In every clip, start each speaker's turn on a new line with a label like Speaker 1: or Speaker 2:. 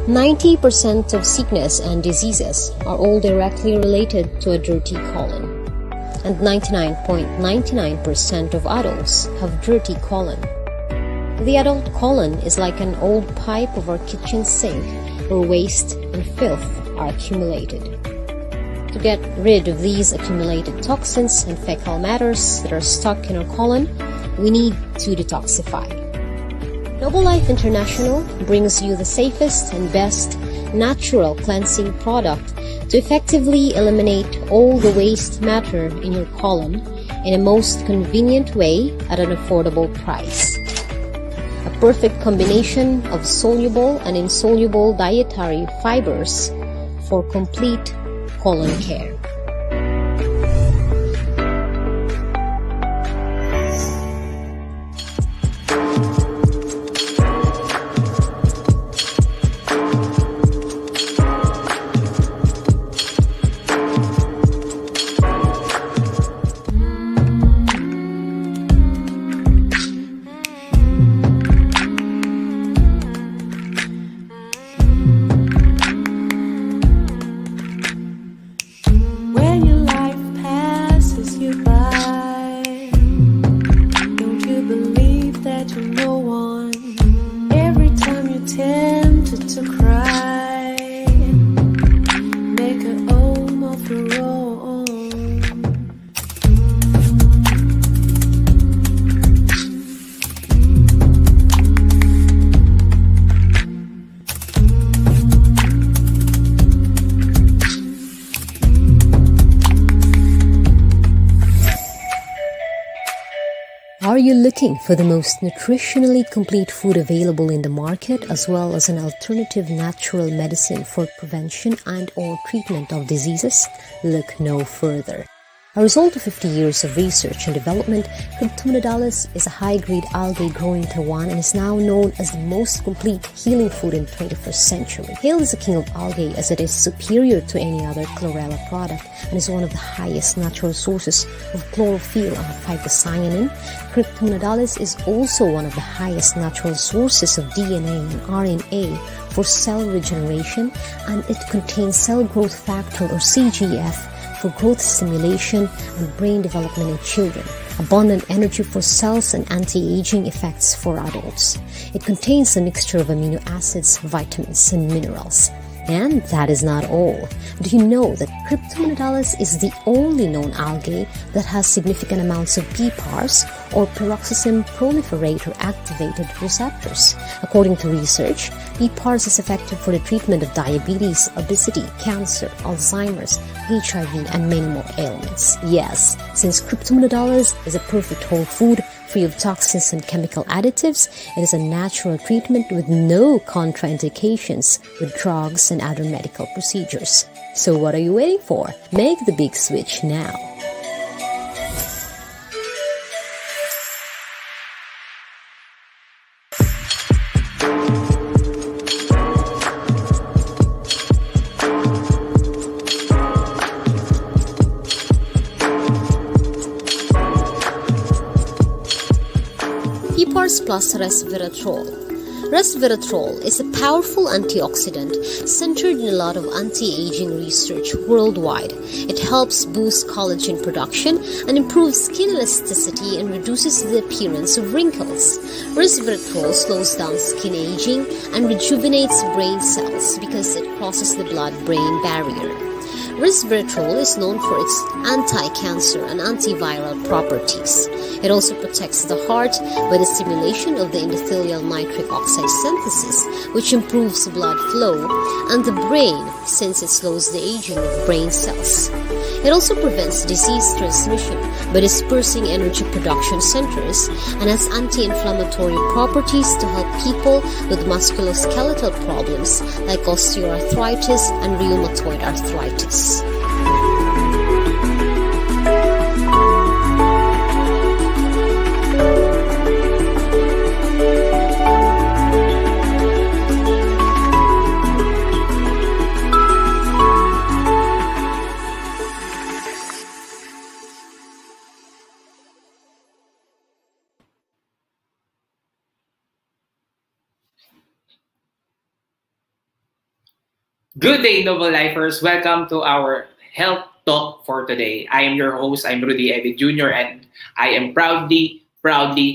Speaker 1: 90% of sickness and diseases are all directly related to a dirty colon. And 99.99% of adults have dirty colon. The adult colon is like an old pipe of our kitchen sink where waste and filth are accumulated. To get rid of these accumulated toxins and fecal matters that are stuck in our colon, we need to detoxify. NobleLife International brings you the safest and best natural cleansing product to effectively eliminate all the waste matter in your colon in a most convenient way at an affordable price. A perfect combination of soluble and insoluble dietary fibers for complete colon care.
Speaker 2: Are you looking for the most nutritionally complete food available in the market, as well as an alternative natural medicine for prevention and/or treatment of diseases? Look no further. A result of 50 years of research and development, Cryptomnadalis is a high-grade algae growing in Taiwan and is now known as the most complete healing food in the 21st century. Hailed as the king of algae as it is superior to any other chlorella product and is one of the highest natural sources of chlorophyll and phycocyanin, Cryptomnadalis is also one of the highest natural sources of DNA and RNA for cell regeneration, and it contains cell growth factor or CGF for growth stimulation and brain development in children, abundant energy for cells and anti-aging effects for adults. It contains a mixture of amino acids, vitamins, and minerals. And that is not all. Do you know that Cryptomnadalis is the only known algae that has significant amounts of PPARs, or peroxisome proliferator activated receptors? According to research, PPARs is effective for the treatment of diabetes, obesity, cancer, Alzheimer's, HIV, and many more ailments. Yes, since Cryptomnadalis is a perfect whole food, free of toxins and chemical additives, it is a natural treatment with no contraindications with drugs and other medical procedures. So what are you waiting for? Make the big switch now.
Speaker 1: PPARs plus resveratrol. Resveratrol is a powerful antioxidant centered in a lot of anti-aging research worldwide. It helps boost collagen production and improves skin elasticity and reduces the appearance of wrinkles. Resveratrol slows down skin aging and rejuvenates brain cells because it crosses the blood-brain barrier. Resveratrol is known for its anti-cancer and antiviral properties. It also protects the heart by the stimulation of the endothelial nitric oxide synthesis, which improves blood flow, and the brain, since it slows the aging of brain cells. It also prevents disease transmission by dispersing energy production centers and has anti-inflammatory properties to help people with musculoskeletal problems like osteoarthritis and rheumatoid arthritis.
Speaker 3: Good day, NobleLifers. Welcome to our health talk for today. I am your host. I'm Rudy Evid Jr. and I am proudly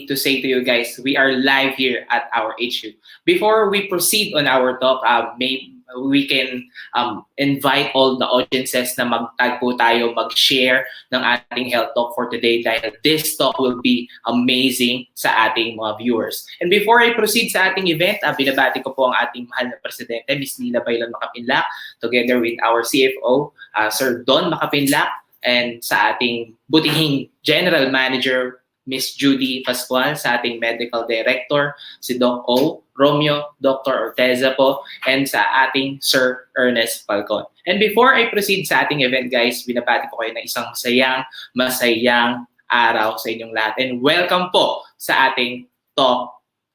Speaker 3: to say to you guys, we are live here at our HQ. Before we proceed on our talk, maybe we can invite all the audiences na mag-tag po tayo, mag-share ng ating health talk for today dahil this talk will be amazing sa ating mga viewers. And before I proceed sa ating event, binabati ko po ang ating mahal na presidente, Ms. Lila Baylan Makapinlak, together with our CFO, Sir Don Makapinlak, and sa ating butihing General Manager, Miss Judy Pascual, sa ating Medical Director, si Doc O, Romeo, Dr. Orteza po, and sa ating Sir Ernest Falcon. And before I proceed sa ating event, guys, binabati ko kayo ng isang masayang araw sa inyong lahat. And welcome po sa ating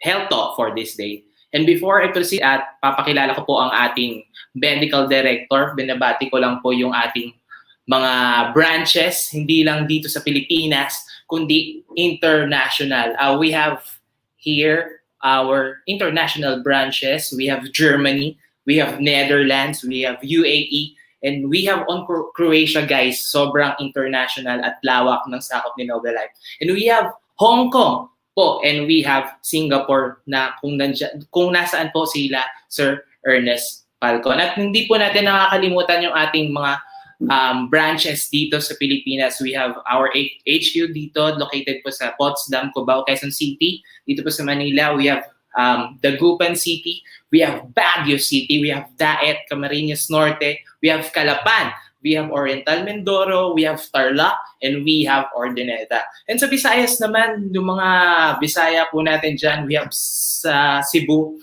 Speaker 3: health talk for this day. And before I proceed at papakilala ko po ang ating Medical Director, binabati ko lang po yung ating mga branches, hindi lang dito sa Pilipinas, kundi international. We have here our international branches. We have Germany, we have Netherlands, we have UAE, and we have on Croatia, guys. Sobrang international at lawak ng sakop ni NobleLife. And we have Hong Kong po, and we have Singapore na kung nasaan po sila, Sir Ernest Falcon. At hindi po natin nakakalimutan yung ating mga branches dito sa Pilipinas. We have our HQ dito, located po sa Potsdam, Cubao, Quezon City. Dito po sa Manila, we have Dagupan City, we have Baguio City, we have Daet, Camarines Norte, we have Calapan, we have Oriental Mindoro, we have Tarlac, and we have Ordineta. And sa Visayas naman, yung mga Bisaya po natin dyan, we have sa Cebu.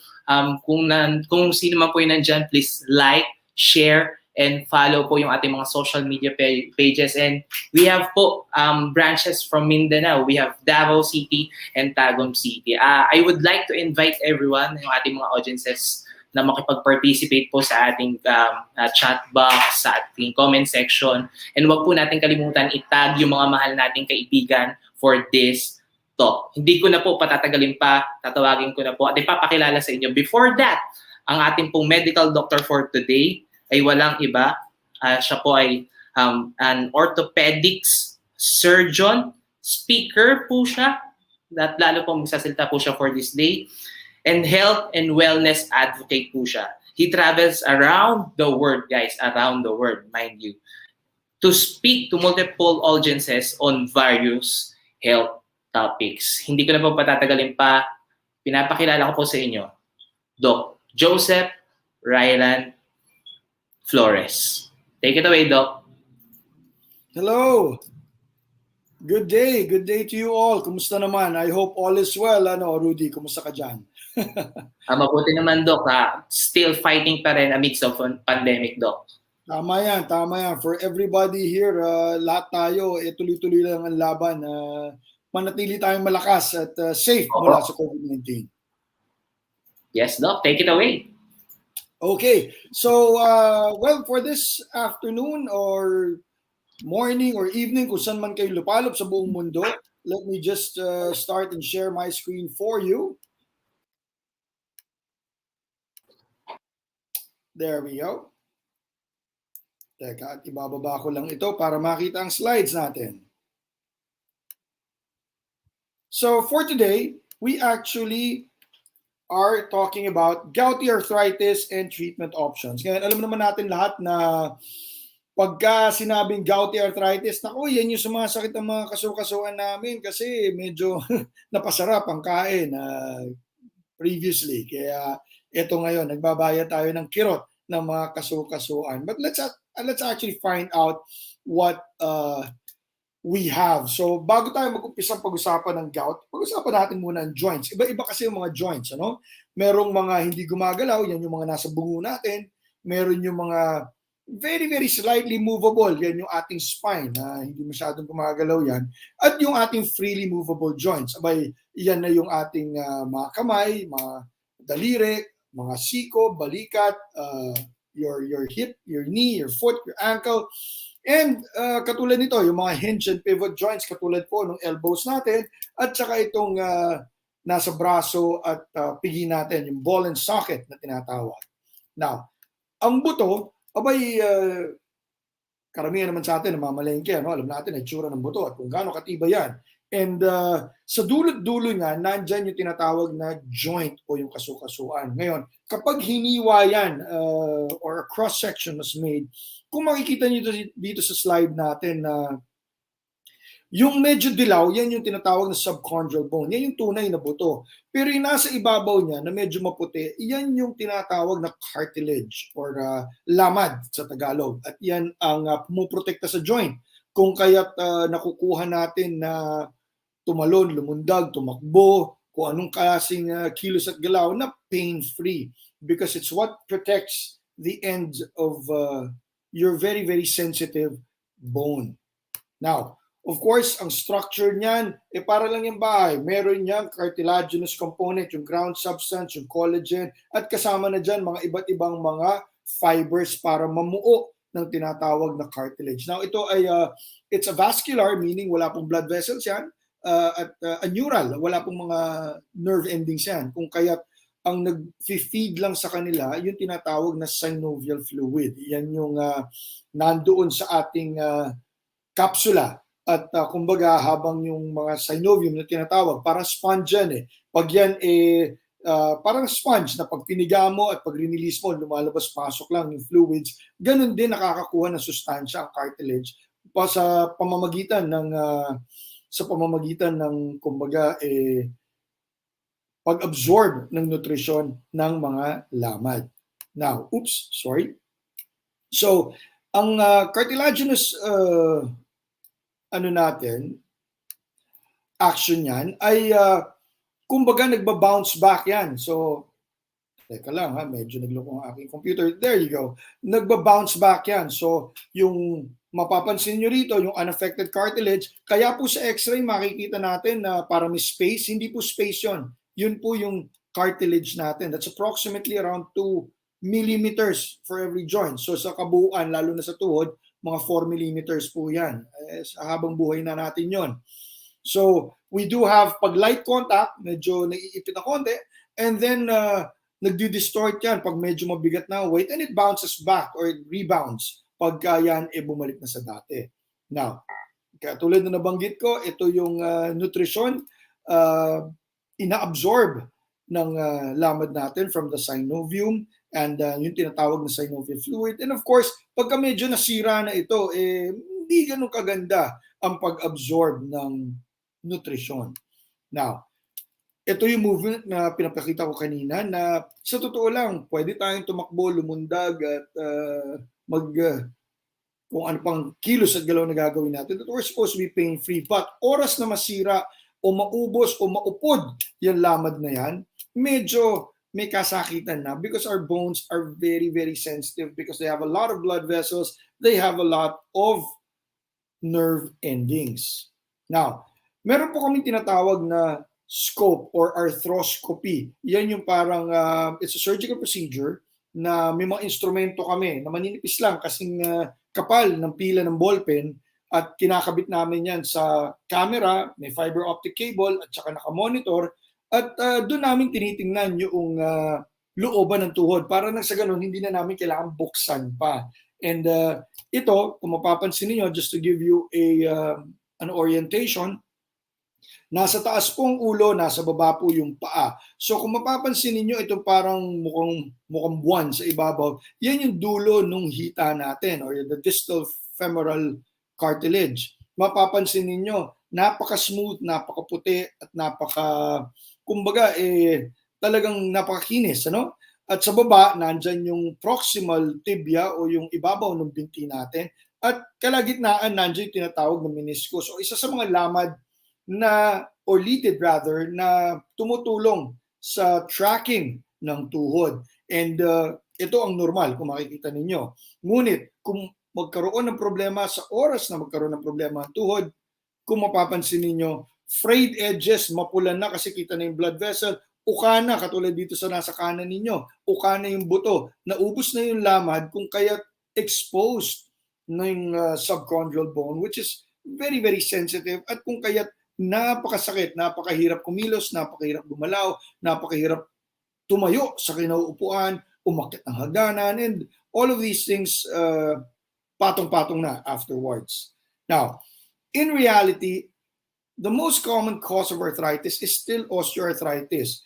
Speaker 3: Kung sino man po yun nandyan, please like, share, and follow po yung ating mga social media pages. And we have po branches from Mindanao. We have Davao City and Tagum City. I would like to invite everyone, yung ating mga audiences, na makipag-participate po sa ating chat box, sa ating comment section. And wag po natin kalimutan itag yung mga mahal nating kaibigan for this talk. Hindi ko na po patatagalin pa, tatawagin ko na po at ipapakilala sa inyo. Before that, ang ating pong medical doctor for today ay walang iba. Siya po ay an orthopedics surgeon, speaker po siya, at lalo po magsasalita po siya for this day, and health and wellness advocate po siya. He travels around the world, guys, around the world, mind you, to speak to multiple audiences on various health topics. Hindi ko na po patatagalin pa, pinapakilala ko po sa inyo, Dr. Joseph Rylan Flores. Take it away, Doc.
Speaker 4: Hello. Good day to you all. Kumusta naman? I hope all is well. Rudy, kumusta ka dyan?
Speaker 3: Mabuti naman, Doc. Still fighting pa rin amidst of pandemic, Doc.
Speaker 4: Tama yan. For everybody here, lahat tayo, tuloy-tuloy lang ang laban. Manatili tayong malakas at safe mula sa COVID-19.
Speaker 3: Yes, Doc. Take it away.
Speaker 4: Okay, so for this afternoon or morning or evening, kung saan man kayo lupalop sa buong mundo, let me just start and share my screen for you. There we go. Teka, at ibababa ko lang ito para makita ang slides natin. So for today, we actually are talking about gouty arthritis and treatment options. Ngayon, alam naman natin lahat na pagka sinabing gouty arthritis, naku, yan yung sumasakit ang mga kaso-kasuan namin kasi medyo napasarap ang kain previously. Kaya ito ngayon, nagbabaya tayo ng kirot ng mga kaso-kasuan. But let's actually find out what we have. So bago tayo mag-umpisa pag-usapan ng gout, pag-usapan natin muna ang joints. Iba-iba kasi yung mga joints, ano? Merong mga hindi gumagalaw, yan yung mga nasa bungo natin. Meron yung mga very, very slightly movable, yan yung ating spine, hindi masyadong gumagalaw yan. At yung ating freely movable joints, abay, yan na yung ating mga kamay, mga daliri, mga siko, balikat, your hip, your knee, your foot, your ankle. And katulad nito, yung mga hinge and pivot joints, katulad po ng elbows natin, at saka itong nasa braso at pigi natin, yung ball and socket na tinatawag. Now, Ang buto, abay, karamihan naman sa atin, namamalengke, ano? Alam natin, ang itsura ng buto at kung gaano katibay yan. And sa dulot-dulo niya, nandyan yung tinatawag na joint o yung kasukasuan. Ngayon, kapag hiniwa yan or a cross-section was made, kung makikita niyo dito sa slide natin na yung medyo dilaw, yan yung tinatawag na subchondral bone. Yan yung tunay na buto. Pero yung nasa ibabaw niya na medyo maputi, yan yung tinatawag na cartilage or lamad sa Tagalog. At yan ang pumuprotekta sa joint. Kung kaya't nakukuha natin na tumalon, lumundag, tumakbo, kung anong klaseng kilos at galaw na pain-free. Because it's what protects the end of your very, very sensitive bone. Now, of course, ang structure niyan, para lang yung bahay. Meron niyang cartilaginous component, yung ground substance, yung collagen, at kasama na dyan mga iba't ibang mga fibers para mamuo ng tinatawag na cartilage. Now, ito ay, it's a vascular, meaning wala pong blood vessels yan, at a neural, wala pong mga nerve endings yan. Kung kaya't ang nag-feed lang sa kanila, yung tinatawag na synovial fluid. Yan yung nandoon sa ating kapsula. At kumbaga habang yung mga synovium na tinatawag, parang sponge yan eh. Pag yan parang sponge na pag piniga mo at pag rinilis mo, lumalabas-pasok lang yung fluids, ganun din nakakakuha ng sustansya ang cartilage sa pamamagitan ng kumbaga pag-absorb ng nutrisyon ng mga lamad. Now, So, ang cartilaginous action yan ay kumbaga nagba-bounce back yan. So, teka lang medyo nagloko ang aking computer. There you go. Nagba-bounce back yan. So, yung mapapansin nyo rito, yung unaffected cartilage, kaya po sa x-ray makikita natin na para may space, hindi po space yon. Yun po yung cartilage natin. That's approximately around 2 millimeters for every joint. So, sa kabuuan, lalo na sa tuhod, mga 4 millimeters po yan. Sa habang buhay na natin yon. So, we do have pag light contact, medyo naiipit na konti, and then nagdi-distort yan pag medyo mabigat na weight, and it bounces back or it rebounds pagka yan bumalik na sa dati. Now, katulad na nabanggit ko, ito yung nutrition ina-absorb ng lamad natin from the synovium, and yung tinatawag na synovial fluid. And of course, pagka medyo nasira na ito, hindi ganun kaganda ang pag-absorb ng nutrition. Now, ito yung movement na pinapakita ko kanina na sa totoo lang, pwede tayong tumakbo, lumundag at kung ano pang kilos at galaw na gagawin natin. That we're supposed to be pain-free. But oras na masira o maubos o maupod yung lamad na yan, medyo may kasakitan na because our bones are very, very sensitive because they have a lot of blood vessels, they have a lot of nerve endings. Now, meron po kami tinatawag na scope or arthroscopy. Yan yung parang, it's a surgical procedure na may mga instrumento kami na maninipis lang kasing kapal ng pila ng ballpen at kinakabit namin yan sa camera, may fiber optic cable at saka naka-monitor. At doon namin tinitingnan yung looban ng tuhod para nang sa ganun hindi na namin kailangan buksan pa. And ito, kung mapapansin niyo, just to give you an orientation, nasa taas po ang ulo, nasa baba po yung paa. So kung mapapansin niyo, itong parang mukhang buwan sa ibabaw, yan yung dulo nung hita natin or the distal femoral cartilage. Mapapansin niyo, napaka-smooth, napaka-puti at kumbaga talagang napakakinis, ano? At sa baba, nandyan yung proximal tibia o yung ibabaw ng binti natin. At kalagitnaan, nandyan yung tinatawag na meniscus. So isa sa mga lamad na, or litid rather, na tumutulong sa tracking ng tuhod. And ito ang normal kung makikita ninyo. Ngunit kung magkaroon ng problema sa oras na magkaroon ng problema ang tuhod, kung mapapansin ninyo, frayed edges, mapula na kasi kita na yung blood vessel, ukana, katulad dito sa nasa kanan ninyo, ukana yung buto, naubos na yung lamad kung kaya exposed ng subchondral bone, which is very, very sensitive, at kung kaya napakasakit, napakahirap kumilos, napakahirap gumalaw, napakahirap tumayo sa kinauupuan, umakyat ng hagdanan, and all of these things patong-patong na afterwards. Now, in reality, the most common cause of arthritis is still osteoarthritis.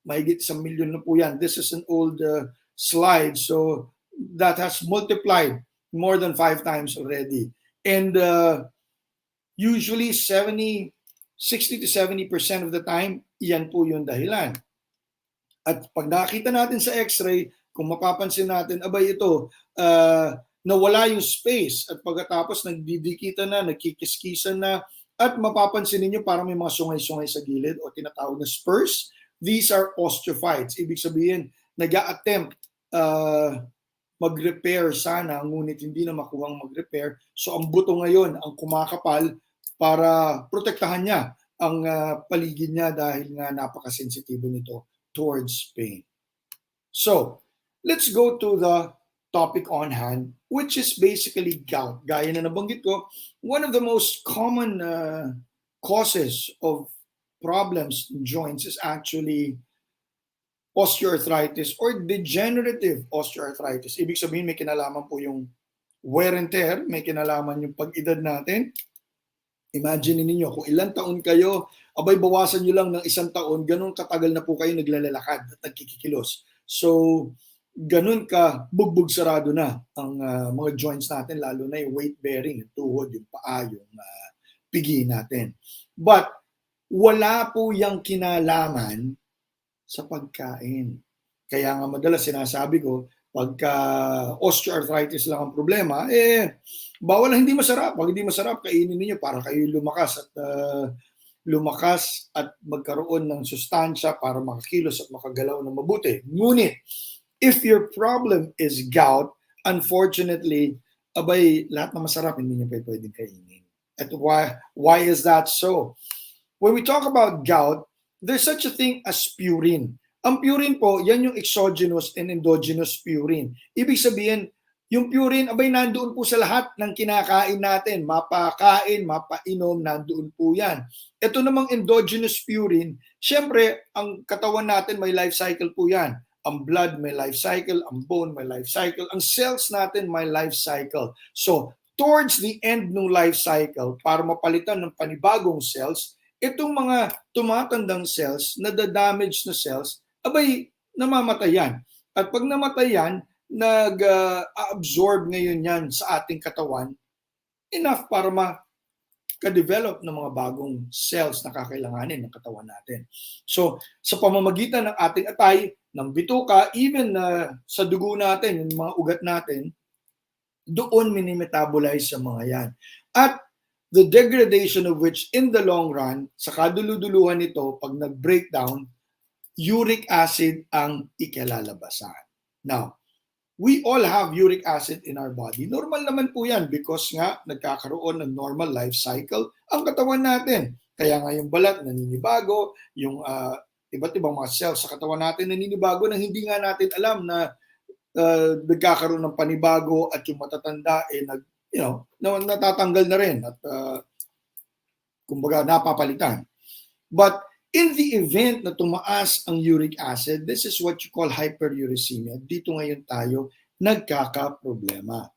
Speaker 4: Mahigit 1,000,000 na po yan. This is an old slide, so that has multiplied more than 5 times already. And usually 60 to 70% of the time, yan po yung dahilan. At pag nakita natin sa x-ray, kung mapapansin natin, abay ito, nawala yung space at pagkatapos nagdidikitan na, nagkikiskisan na, at mapapansin ninyo parang may mga sungay-sungay sa gilid o tinatawag na spurs. These are osteophytes. Ibig sabihin, nag-a-attempt mag-repair sana, ngunit hindi na makuhang mag-repair. So ang buto ngayon, ang kumakapal para protektahan niya ang paligid niya dahil nga napakasensitibo nito towards pain. So, let's go to the topic on hand, which is basically gout. Gaya na nabanggit ko, one of the most common causes of problems in joints is actually osteoarthritis or degenerative osteoarthritis. Ibig sabihin may kinalaman po yung wear and tear, may kinalaman yung pag-edad natin. Imagine niyo kung ilang taon kayo, abay bawasan nyo lang ng 1 taon, ganun katagal na po kayo naglalakad at nagkikikilos. So, ganun ka bugbog sarado na ang mga joints natin, lalo na yung weight bearing, yung tuhod, yung paa, yung pigi natin. But wala po yung kinalaman sa pagkain. Kaya nga madalas sinasabi ko, pagka osteoarthritis lang ang problema, bawal hindi masarap. Pag hindi masarap, kainin niyo para kayo lumakas at magkaroon ng sustansya para makakilos at makagalaw ng mabuti. Ngunit, if your problem is gout, unfortunately, abay, lahat na masarap, hindi niyo pwedeng kainin. At why is that so? When we talk about gout, there's such a thing as purine. Ang purine po, yan yung exogenous and endogenous purine. Ibig sabihin, yung purine, abay, nandoon po sa lahat ng kinakain natin. Mapakain, mapainom, nandoon po yan. Ito namang endogenous purine, syempre, ang katawan natin may life cycle po yan. Ang blood may life cycle, ang bone may life cycle, ang cells natin may life cycle. So, towards the end ng life cycle, para mapalitan ng panibagong cells, itong mga tumatandang cells, nadadamage na cells, abay, namamatayan. At pag namatayan, nag-absorb ngayon yan sa ating katawan, enough para maka-develop ng mga bagong cells na kakailanganin ng katawan natin. So, sa pamamagitan ng ating atay, ng bituka, even sa dugo natin, yung mga ugat natin, doon minimetabolize sa mga yan. At the degradation of which in the long run, sa kaduluduluhan nito, pag nag-breakdown, uric acid ang ikalalabasan. Now, we all have uric acid in our body. Normal naman po yan because nga nagkakaroon ng normal life cycle ang katawan natin. Kaya nga yung balat naninibago, yung iba't ibang mga cells sa katawan natin naninibago na hindi nga natin alam na nagkakaroon ng panibago at yung matatanda natatanggal na rin at kumbaga napapalitan. But in the event na tumaas ang uric acid, this is what you call hyperuricemia. Dito ngayon tayo nagkakaproblema.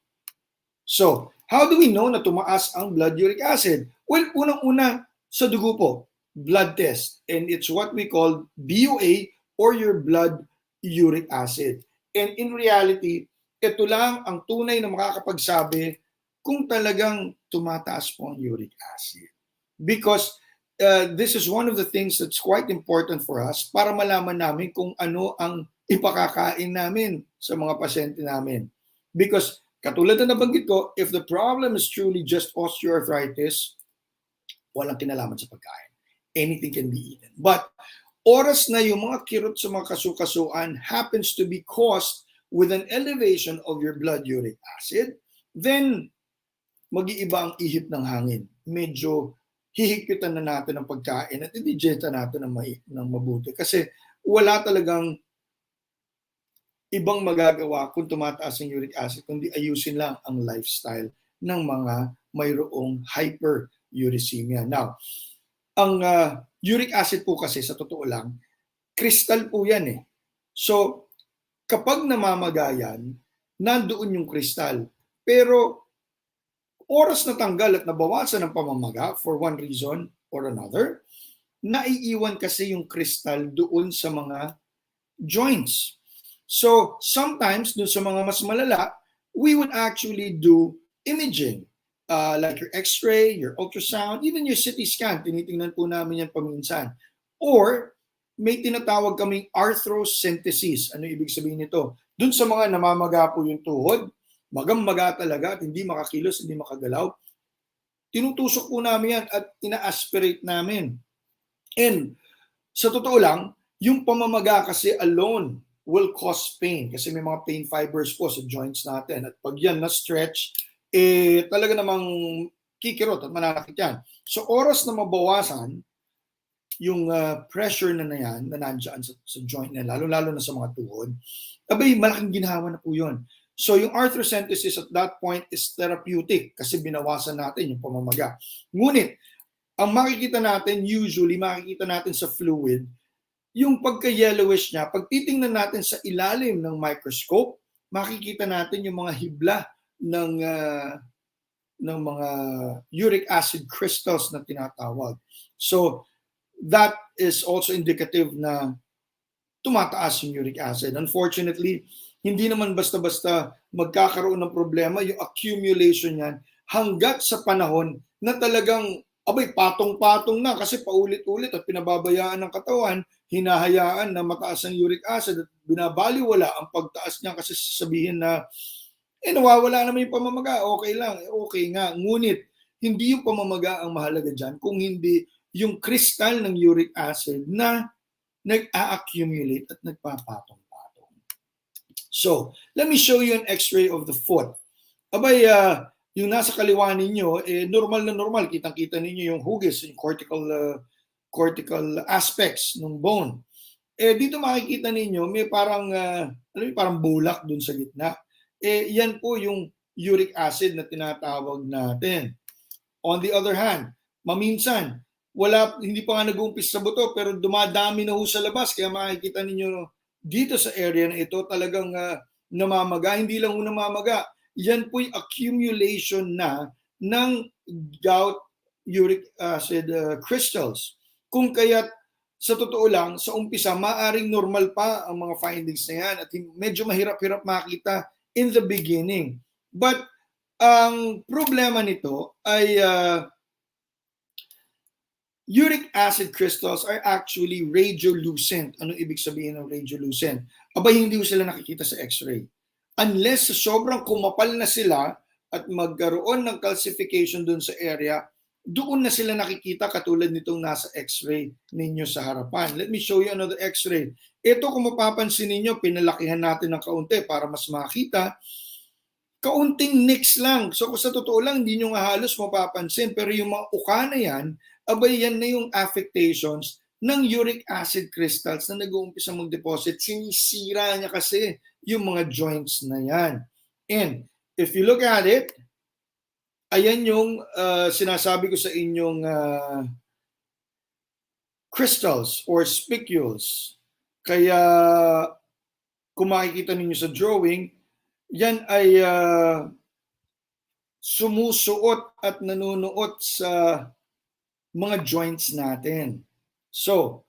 Speaker 4: So, how do we know na tumaas ang blood uric acid? Well, unang-una sa dugo po, blood test. And it's what we call BUA or your blood uric acid. And in reality, ito lang ang tunay na makakapagsabi kung talagang tumataas po ang uric acid. Because this is one of the things that's quite important for us para malaman namin kung ano ang ipakakain namin sa mga pasyente namin. Because katulad na nabanggit ko, if the problem is truly just osteoarthritis, walang kinalaman sa pagkain. Anything can be eaten. But oras na yung mga kirot sa mga kasukasuan happens to be caused with an elevation of your blood uric acid, then mag-iiba ang ihip ng hangin. Medyo hihigpitan na natin ang pagkain at i-digesta natin ng mabuti. Kasi wala talagang ibang magagawa kung tumataas ang uric acid, kundi ayusin lang ang lifestyle ng mga mayroong hyperuricemia. Now, ang uric acid po kasi sa totoo lang, crystal po yan eh. So, kapag namamagayan, nandoon yung kristal. Pero oras na tanggal at nabawasan ng pamamaga for one reason or another, naiiwan kasi yung kristal doon sa mga joints. So sometimes dun sa mga mas malala, we would actually do imaging. Like your x-ray, your ultrasound, even your CT scan, tinitingnan po namin yan paminsan. Or may tinatawag kaming arthrocentesis. Ano ibig sabihin nito? Dun sa mga namamaga po yung tuhod, magang-maga talaga at hindi makakilos, hindi makagalaw, tinutusok po namin yan at ina-aspirate namin. And sa totoo lang, yung pamamaga kasi alone will cause pain kasi may mga pain fibers po sa joints natin. At pag yan na-stretch, talaga namang kikirot at mananakit yan. So oras na mabawasan yung pressure na yan na nandyan sa joint na, lalo-lalo na sa mga tuhod, abay, malaking ginhawa na po yun. So yung arthrocentesis at that point is therapeutic kasi binawasan natin yung pamamaga. Ngunit, ang makikita natin, usually makikita natin sa fluid, yung pagka-yellowish niya, pag titingnan natin sa ilalim ng microscope, makikita natin yung mga hibla ng mga uric acid crystals na tinatawag. So, that is also indicative na tumataas yung uric acid. Unfortunately, hindi naman basta-basta magkakaroon ng problema yung accumulation niyan hanggat sa panahon na talagang patong-patong na kasi paulit-ulit at pinababayaan ng katawan, hinahayaan na mataas ang uric acid at binabaliwala ang pagtaas niya kasi sasabihin na nawawala naman yung pamamaga, okay lang, okay nga. Ngunit, hindi yung pamamaga ang mahalaga dyan, kung hindi yung kristal ng uric acid na nag-a-accumulate at nagpapatong-patong. So, let me show you an x-ray of the foot. Abay, yung nasa kaliwa ninyo, normal na normal. Kitang-kita ninyo yung hugis, yung cortical aspects ng bone. Dito makikita ninyo, may parang, parang bulak dun sa gitna. Yan po yung uric acid na tinatawag natin. On the other hand, maminsan, hindi pa nga nag-uumpis sa buto, pero dumadami na ho sa labas. Kaya makikita ninyo dito sa area na ito, talagang namamaga. Hindi lang ho namamaga. Yan po yung accumulation na ng gout uric acid crystals. Kung kaya't sa totoo lang, sa umpisa, maaring normal pa ang mga findings na yan at medyo mahirap-hirap makita in the beginning. But ang problema nito ay uric acid crystals are actually radiolucent. Ano ibig sabihin ng radiolucent? Abay, hindi ko sila nakikita sa x-ray. Unless sobrang kumapal na sila at magkaroon ng calcification dun sa area, doon na sila nakikita katulad nitong nasa x-ray ninyo sa harapan. Let me show you another x-ray. Ito kung mapapansin ninyo, pinalakihan natin ng kaunti para mas makita. Kaunting nicks lang. So kung sa totoo lang, hindi nyo nga halos mapapansin. Pero yung mga uka na yan, abay yan na yung affectations ng uric acid crystals na nag-uumpisa mag-deposit. Sinisira niya kasi yung mga joints na yan. And if you look at it, ayan yung sinasabi ko sa inyong crystals or spicules. Kaya kung makikita ninyo sa drawing, yan ay sumusuot at nanunuot sa mga joints natin. So,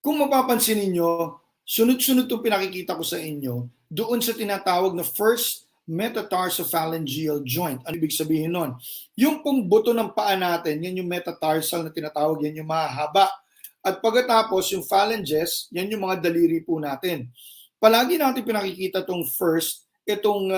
Speaker 4: kung mapapansin ninyo, sunod-sunod itong pinakikita ko sa inyo doon sa tinatawag na first metatarsophalangeal joint. Ano ibig sabihin nun? Yung pong buto ng paa natin, yan yung metatarsal na tinatawag, yan yung mahaba. At pagkatapos, yung phalanges, yan yung mga daliri po natin. Palagi natin pinakikita itong first, itong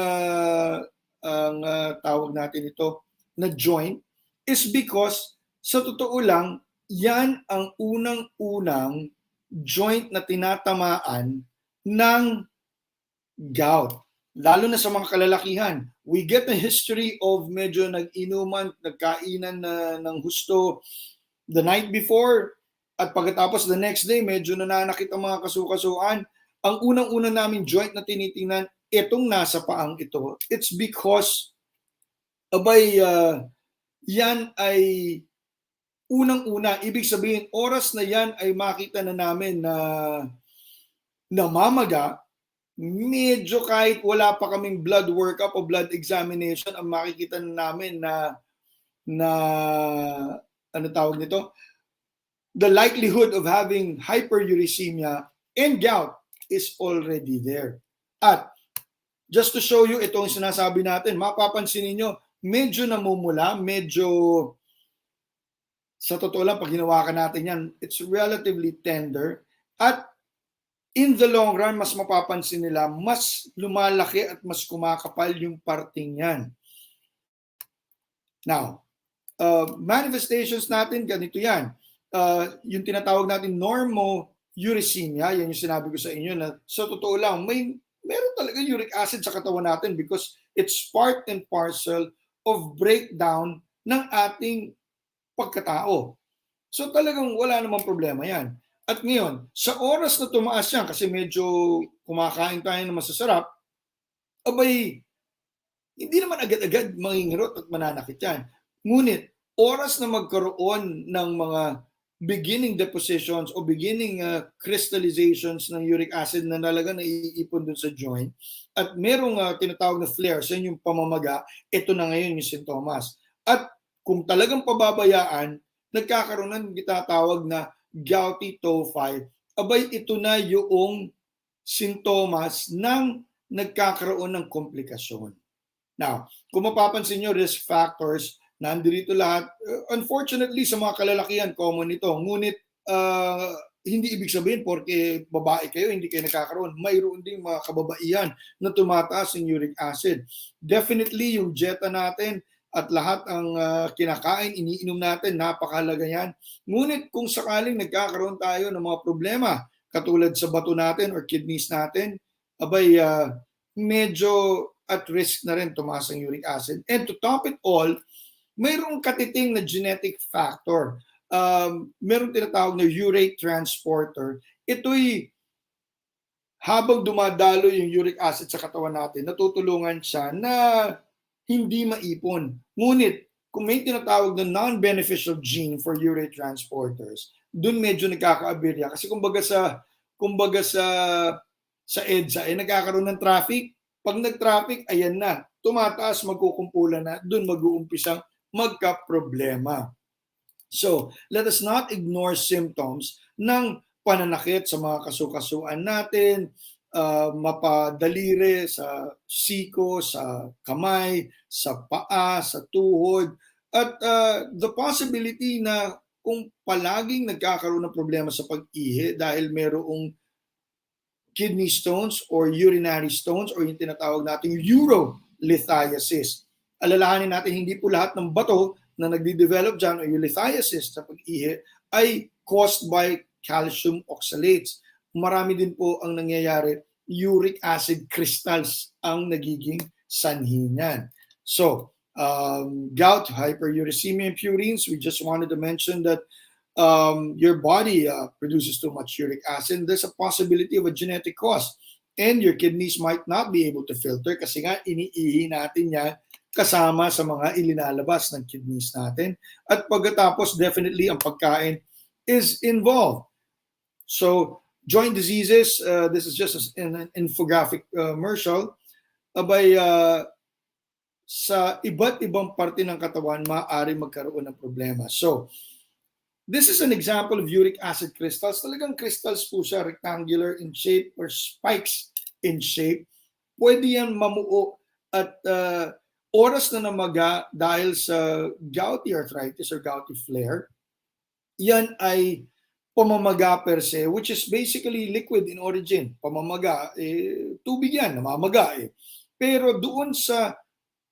Speaker 4: tawag natin ito na joint, is because sa totoo lang, yan ang unang-unang joint na tinatamaan ng gout. Lalo na sa mga kalalakihan. We get a history of medyo nag-inuman, nagkainan ng husto the night before at pagkatapos the next day, medyo nananakit ang mga kasukasuan. Ang unang-una namin joint na tinitingnan, itong nasa paang ito. It's because, yan ay unang-una, ibig sabihin, oras na yan ay makita na namin na namamaga, medyo kahit wala pa kaming blood workup o blood examination, ang makikita na namin na ano tawag nito, the likelihood of having hyperuricemia and gout is already there. At just to show you itong sinasabi natin, mapapansin niyo medyo namumula, medyo sa totoo lang pag hinawakan natin yan, it's relatively tender at in the long run, mas mapapansin nila, mas lumalaki at mas kumakapal yung parting yan. Now, manifestations natin, ganito yan. Yung tinatawag natin normouricemia, yan yung sinabi ko sa inyo na sa totoo lang, meron talaga uric acid sa katawan natin because it's part and parcel of breakdown ng ating pagkatao. So talagang wala namang problema yan. At ngayon, sa oras na tumaas yan, kasi medyo kumakain tayo ng masasarap, abay, hindi naman agad-agad mangingrot at mananakit yan. Ngunit, oras na magkaroon ng mga beginning depositions o beginning crystallizations ng uric acid na talaga naiipon dun sa joint, at merong tinatawag na flares, yan yung pamamaga, ito na ngayon yung sintomas. At kung talagang pababayaan, nagkakaroon ng tinatawag na gouty tophi, abay ito na yung sintomas ng nagkakaroon ng komplikasyon. Now, kung mapapansin nyo, risk factors, nandito lahat. Unfortunately, sa mga kalalakihan, common ito. Ngunit, hindi ibig sabihin porque babae kayo, hindi kayo nagkakaroon. Mayroon ding mga kababaihan na tumataas yung uric acid. Definitely, yung dieta natin, at lahat ang kinakain, iniinom natin, napakahalaga yan. Ngunit kung sakaling nagkakaroon tayo ng mga problema, katulad sa bato natin or kidneys natin, abay medyo at risk na rin tumaas ang uric acid. And to top it all, mayroong katiting na genetic factor. Mayroong tinatawag na urate transporter. Ito'y habang dumadalo yung uric acid sa katawan natin, natutulungan siya na hindi maipon. Ngunit, kung may tinatawag na non-beneficial gene for urate transporters, dun medyo nagkakaaberya. Kasi kumbaga sa EDSA, nagkakaroon ng traffic. Pag nag-traffic, ayan na. Tumataas, magkukumpulan na. Dun mag-uumpisang magka-problema. So, let us not ignore symptoms ng pananakit sa mga kasukasuan natin, mapadalire, sa siko, sa kamay, sa paa, sa tuhod, at the possibility na kung palaging nagkakaroon ng problema sa pag-ihi dahil merong kidney stones or urinary stones or yung tinatawag natin urolithiasis. Alalahanin natin, hindi po lahat ng bato na nagde-develop dyan o urolithiasis sa pag-ihi ay caused by calcium oxalates. Marami din po ang nangyayari, uric acid crystals ang nagiging sanhi niyan. So, gout, hyperuricemia, and purines, we just wanted to mention that your body produces too much uric acid. There's a possibility of a genetic cause. And your kidneys might not be able to filter kasi nga iniihi natin yan kasama sa mga ilinalabas ng kidneys natin. At pagkatapos, definitely ang pagkain is involved. So, joint diseases, this is just an infographic commercial, abay sa iba't ibang parte ng katawan, maaari magkaroon ng problema. So, this is an example of uric acid crystals. Talagang crystals po siya, rectangular in shape or spikes in shape. Pwede yan mamuo at oras na namaga dahil sa gouty arthritis or gouty flare, yan ay pamamaga per se, which is basically liquid in origin. Pamamaga, tubig yan, namamaga eh. Pero doon sa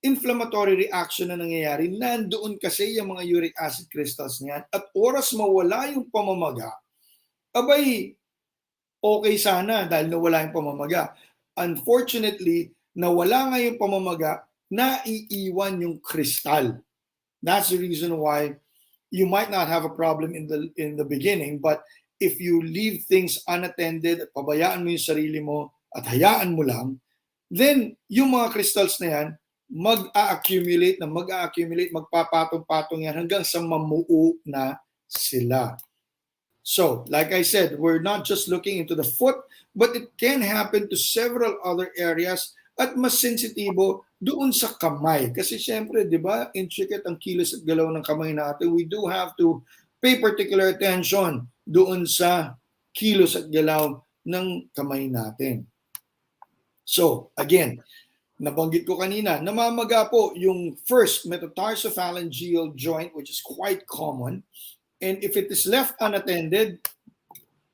Speaker 4: inflammatory reaction na nangyayari, nandoon kasi yung mga uric acid crystals niyan at oras mawala yung pamamaga, abay, okay sana dahil nawala yung pamamaga. Unfortunately, nawala nga yung pamamaga, naiiwan yung kristal. That's the reason why you might not have a problem in the beginning, but if you leave things unattended at pabayaan mo yung sarili mo at hayaan mo lang, then yung mga crystals na yan, mag-a-accumulate, magpapatong-patong yan hanggang sa mamuo na sila. So, like I said, we're not just looking into the foot, but it can happen to several other areas at mas sensitibo doon sa kamay. Kasi syempre, di ba, intricate ang kilos at galaw ng kamay natin. We do have to pay particular attention doon sa kilos at galaw ng kamay natin. So, again, nabanggit ko kanina, namamaga po yung first metatarsalophalangeal joint, which is quite common. And if it is left unattended,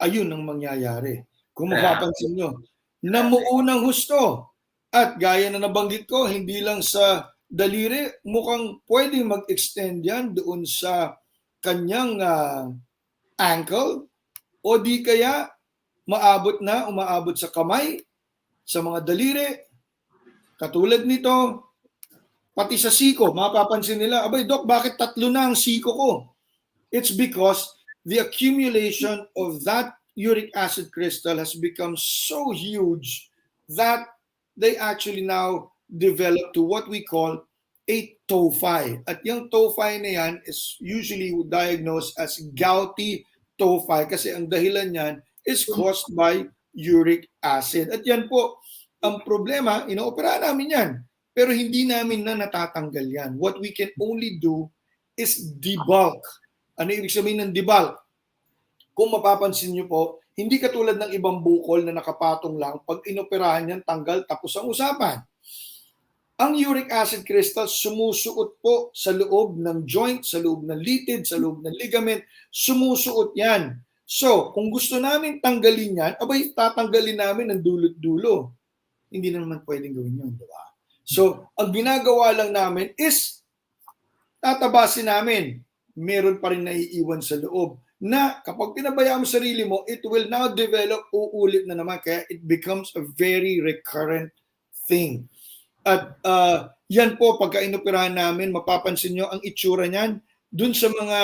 Speaker 4: ayun ang mangyayari. Kung mapapansin nyo, namuo ng husto. At gaya na nabanggit ko, hindi lang sa daliri, mukhang pwede mag-extend yan doon sa kanyang ankle, o di kaya umaabot sa kamay, sa mga daliri, katulad nito, pati sa siko. Mapapansin nila, abay Doc, bakit 3 na ang siko ko? It's because the accumulation of that uric acid crystal has become so huge that they actually now develop to what we call a tophi. At yung tophi na yan is usually diagnosed as gouty tophi kasi ang dahilan niyan is caused by uric acid. At yan po, ang problema, inoopera namin yan. Pero hindi namin na natatanggal yan. What we can only do is debulk. Ano ibig sabihin ng debulk? Kung mapapansin nyo po, hindi katulad ng ibang bukol na nakapatong lang, pag inoperahan yan, tanggal, tapos ang usapan. Ang uric acid crystal sumusuot po sa loob ng joint, sa loob ng litid, sa loob ng ligament, sumusuot yan. So, kung gusto namin tanggalin yan, abay, tatanggalin namin ng dulot-dulo. Hindi na naman pwedeng gawin yun, di ba? So, ang ginagawa lang namin is tatabasin namin. Meron pa rin naiiwan sa loob na kapag pinabayaan mo sarili mo, it will now develop, uulit na naman, kaya it becomes a very recurrent thing. At yan po, pagka inoperahan namin, mapapansin nyo ang itsura niyan, dun sa mga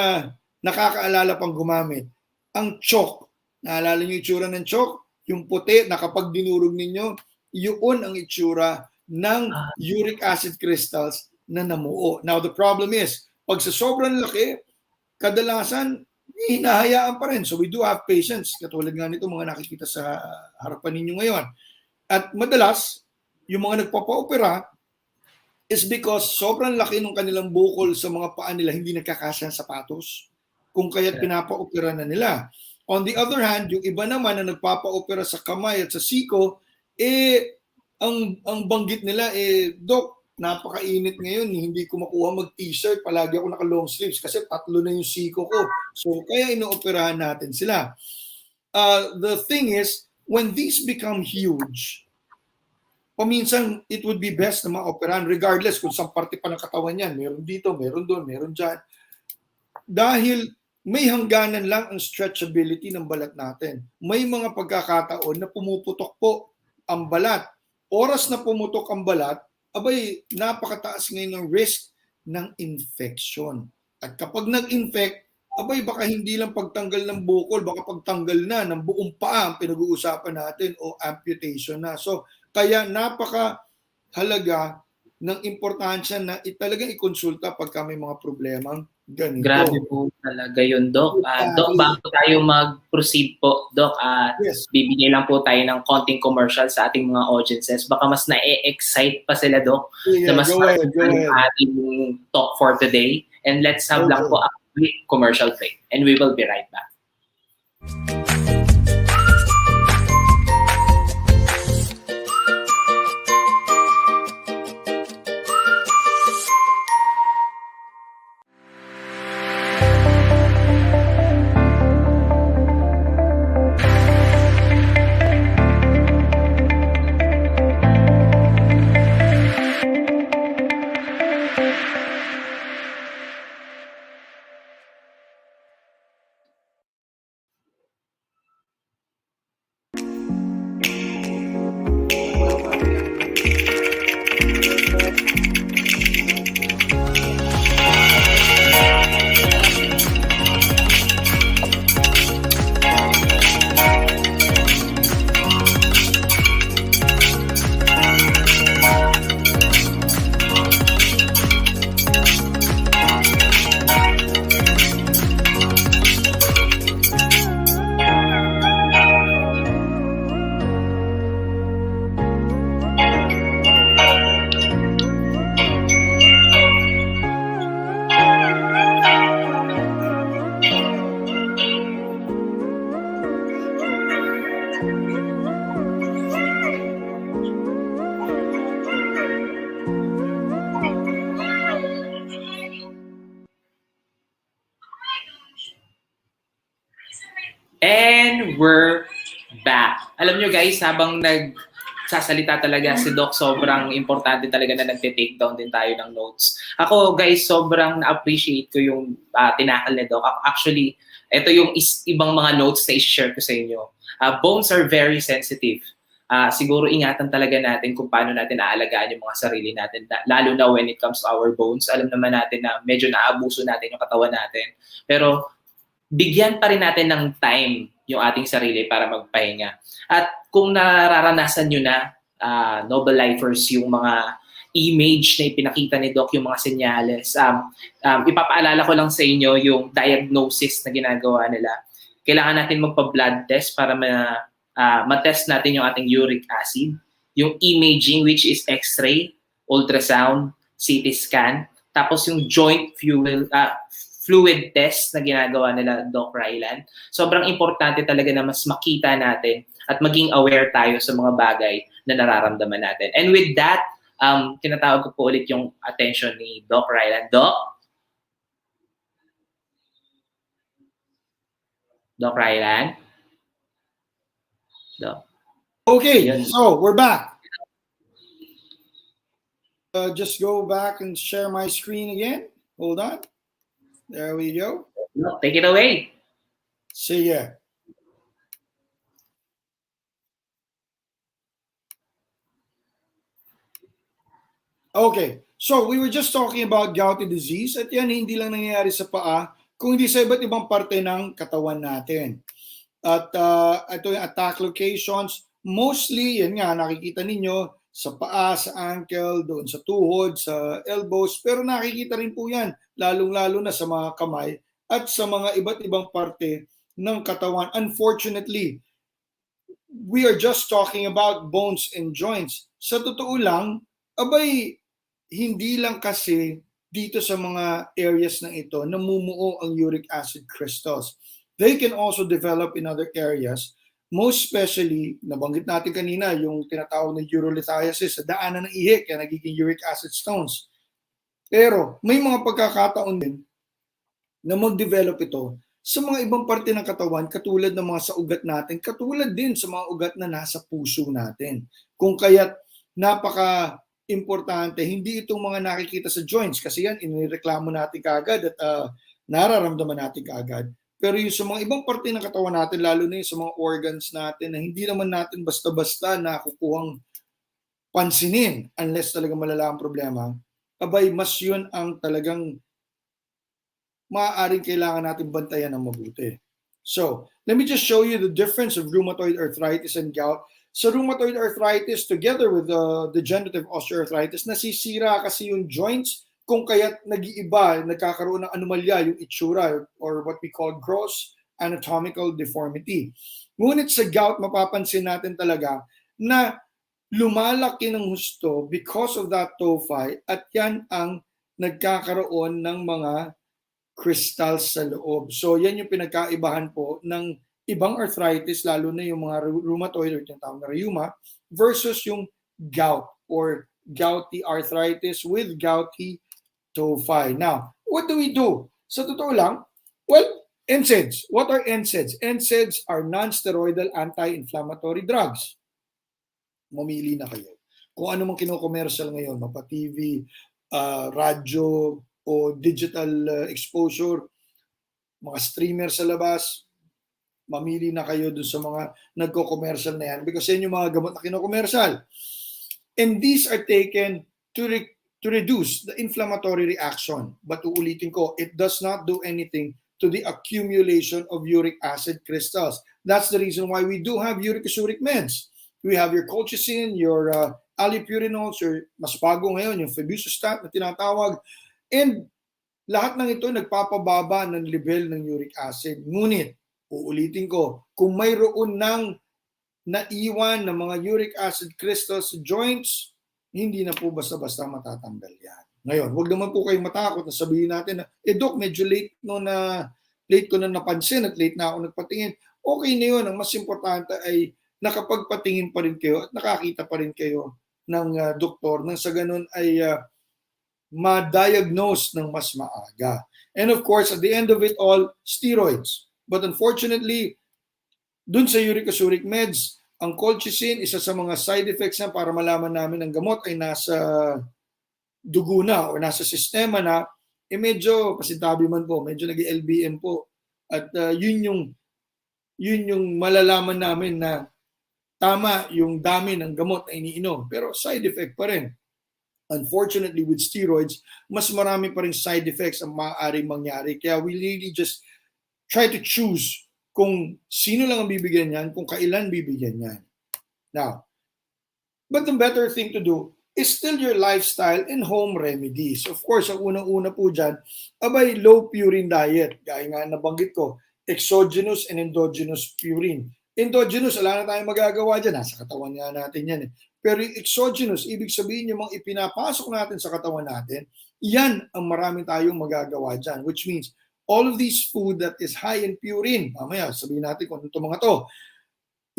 Speaker 4: nakakaalala pang gumamit. Ang chalk, naalala nyo itsura ng chalk? Yung puti na kapag dinurog ninyo, yun ang itsura ng uric acid crystals na namuo. Now, the problem is, pag sa sobrang laki, kadalasan, hinahayaan pa rin. So we do have patients, katulad nga nito mga nakikita sa harapan ninyo ngayon. At madalas, yung mga nagpapa-opera is because sobrang laki ng kanilang bukol sa mga paa nila, hindi nagkakasya ng sapatos. Kung kaya't pinapa-opera na nila. On the other hand, yung iba naman na nagpapa-opera sa kamay at sa siko, ang banggit nila, Doc, napakainit ngayon, hindi ko makuha mag-t-shirt, palagi ako naka-long sleeves kasi 3 na yung siko ko. So, kaya inooperahan natin sila. The thing is, when these become huge, paminsan, it would be best na ma-operahan regardless kung saan parte pa ng katawan yan. Meron dito, meron doon, meron dyan. Dahil may hangganan lang ang stretchability ng balat natin. May mga pagkakataon na pumuputok po ang balat. Oras na pumutok ang balat, abay, napakataas ngayon ng risk ng infection. At kapag nag-infect, abay, baka hindi lang pagtanggal ng bukol, baka pagtanggal na ng buong paa ang pinag-uusapan natin o amputation na. So, kaya napakahalaga ng importansya na talagang ikonsulta pagka may mga problemang ganito.
Speaker 3: Grabe po talaga yun, Doc. Doc, bago tayo mag-proceed po, Doc,
Speaker 4: yes,
Speaker 3: bibigyan lang po tayo ng konting commercial sa ating mga audiences. Baka mas na-excite pa sila, Doc,
Speaker 4: yeah,
Speaker 3: na mas
Speaker 4: ahead.
Speaker 3: ating talk for today. And let's have lang po a quick commercial break. And we will be right back. And we're back. Alam nyo guys, habang nagsasalita talaga si Doc, sobrang importante talaga na nagte-take down din tayo ng notes. Ako guys, sobrang na-appreciate ko yung tinakal ni Doc. Actually, ito yung ibang mga notes na i-share ko sa inyo. Bones are very sensitive. Siguro ingatan talaga natin kung paano natin aalagaan yung mga sarili natin, lalo na when it comes to our bones. Alam naman natin na medyo naabuso natin yung katawan natin. Pero bigyan pa rin natin ng time yung ating sarili para magpahinga. At kung nararanasan nyo na, NobleLifers, yung mga image na ipinakita ni Doc, yung mga senyales, ipapaalala ko lang sa inyo yung diagnosis na ginagawa nila. Kailangan natin magpa-blood test para matest natin yung ating uric acid, yung imaging which is x-ray, ultrasound, CT scan, tapos yung joint fluid test na ginagawa nila Doc Rylan. Sobrang importante talaga na mas makita natin at maging aware tayo sa mga bagay na nararamdaman natin. And with that, tinatawag ko po ulit yung attention ni Doc Rylan. Doc Rylan? Doc.
Speaker 4: Okay,
Speaker 3: Yun.
Speaker 4: so we're back. Just go back and share my screen again. Hold on. There we go.
Speaker 3: Doc, take it away.
Speaker 4: Sige. Okay, so we were just talking about gouty disease at yan hindi lang nangyayari sa paa, kundi sa iba't ibang parte ng katawan natin. At ito yung attack locations, mostly, yan nga, nakikita ninyo sa paa, sa ankle, doon sa tuhod, sa elbows, pero nakikita rin po yan, lalong-lalo na sa mga kamay at sa mga iba't ibang parte ng katawan. Unfortunately, we are just talking about bones and joints. Sa totoo lang, abay, hindi lang kasi dito sa mga areas na ito namumuo ang uric acid crystals. They can also develop in other areas, most especially, nabanggit natin kanina, yung tinatawag na urolithiasis, sa daanan ng ihi, kaya nagiging uric acid stones. Pero may mga pagkakataon din na mag-develop ito sa mga ibang parte ng katawan, katulad ng mga sa ugat natin, katulad din sa mga ugat na nasa puso natin. Kung kaya't napaka-importante, hindi itong mga nakikita sa joints, kasi yan, inireklamo natin kaagad at nararamdaman natin kaagad. Pero yung sa mga ibang parte ng katawan natin, lalo na yung sa mga organs natin na hindi naman natin basta-basta nakukuhang pansinin unless talaga malala ang problema, abay, mas yun ang talagang maaaring kailangan natin bantayan ng mabuti. So, let me just show you the difference of rheumatoid arthritis and gout. Sa rheumatoid arthritis, together with degenerative osteoarthritis, nasisira kasi yung joints, kung kaya't nag-iiba, nagkakaroon ng anomalya yung itsura or what we call gross anatomical deformity. Ngunit sa gout, mapapansin natin talaga na lumalaki ng husto because of that tophi at yan ang nagkakaroon ng mga crystals sa loob. So yan yung pinagkaibahan po ng ibang arthritis, lalo na yung mga rheumatoid or yung tawag na rheuma versus yung gout or gouty arthritis with gouty tophi. Now, what do we do? Sa totoo lang, well, NSAIDs. What are NSAIDs? NSAIDs are non-steroidal anti-inflammatory drugs. Mamili na kayo. Kung ano mang kino-commercial ngayon, mapa-TV, radyo, o digital exposure, mga streamer sa labas, mamili na kayo dun sa mga nagko-commercial na yan because yan yung mga gamot na kino-commercial. And these are taken to reduce the inflammatory reaction. But uulitin ko, it does not do anything to the accumulation of uric acid crystals. That's the reason why we do have uric acidic meds. We have your colchicine, your allopurinols, your mas bago ngayon, yung febuxostat na tinatawag. And lahat ng ito nagpapababa ng level ng uric acid. Ngunit, uulitin ko, kung mayroon ng naiwan ng mga uric acid crystals sa joints, hindi na po basta-basta matatanggal yan. Ngayon, huwag naman po kayong matakot na sabihin natin na, Doc, medyo late ko na napansin at late na ako nagpatingin. Okay na yun. Ang mas importante ay nakapagpatingin pa rin kayo at nakakita pa rin kayo ng doktor nang sa ganun ay ma-diagnose ng mas maaga. And of course, at the end of it all, steroids. But unfortunately, Dun sa uric acid meds, ang colchicine, isa sa mga side effects na para malaman namin ang gamot ay nasa dugo na o nasa sistema na, medyo pasintabi man po, medyo nag-LBM po. At yun yung malalaman namin na tama yung dami ng gamot na iniinom. Pero side effect pa rin. Unfortunately, with steroids, mas marami pa rin side effects ang maaaring mangyari. Kaya we really just try to choose kung sino lang ang bibigyan niyan, kung kailan bibigyan niyan. Now, but the better thing to do is still your lifestyle and home remedies. Of course, ang unang-una po dyan, low purine diet. Gaya nga nabanggit ko, exogenous and endogenous purine. Endogenous, wala na tayong magagawa dyan. Nasa katawan nga natin yan. Pero yung exogenous, ibig sabihin yung mga ipinapasok natin sa katawan natin, yan ang maraming tayong magagawa dyan. Which means, all of these food that is high in purine, mamaya sabihin natin kung ano itong mga to,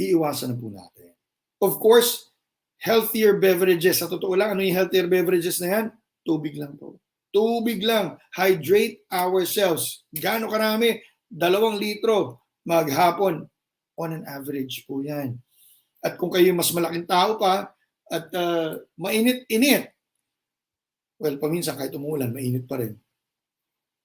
Speaker 4: iiwasan na po natin. Of course, healthier beverages. Sa totoo lang, ano yung healthier beverages na yan? Tubig lang po. Tubig lang. Hydrate ourselves. Gaano karami? 2 litro maghapon. On an average po yan. At kung kayo mas malaking tao pa, at mainit-init, well, paminsan kahit umulan, mainit pa rin.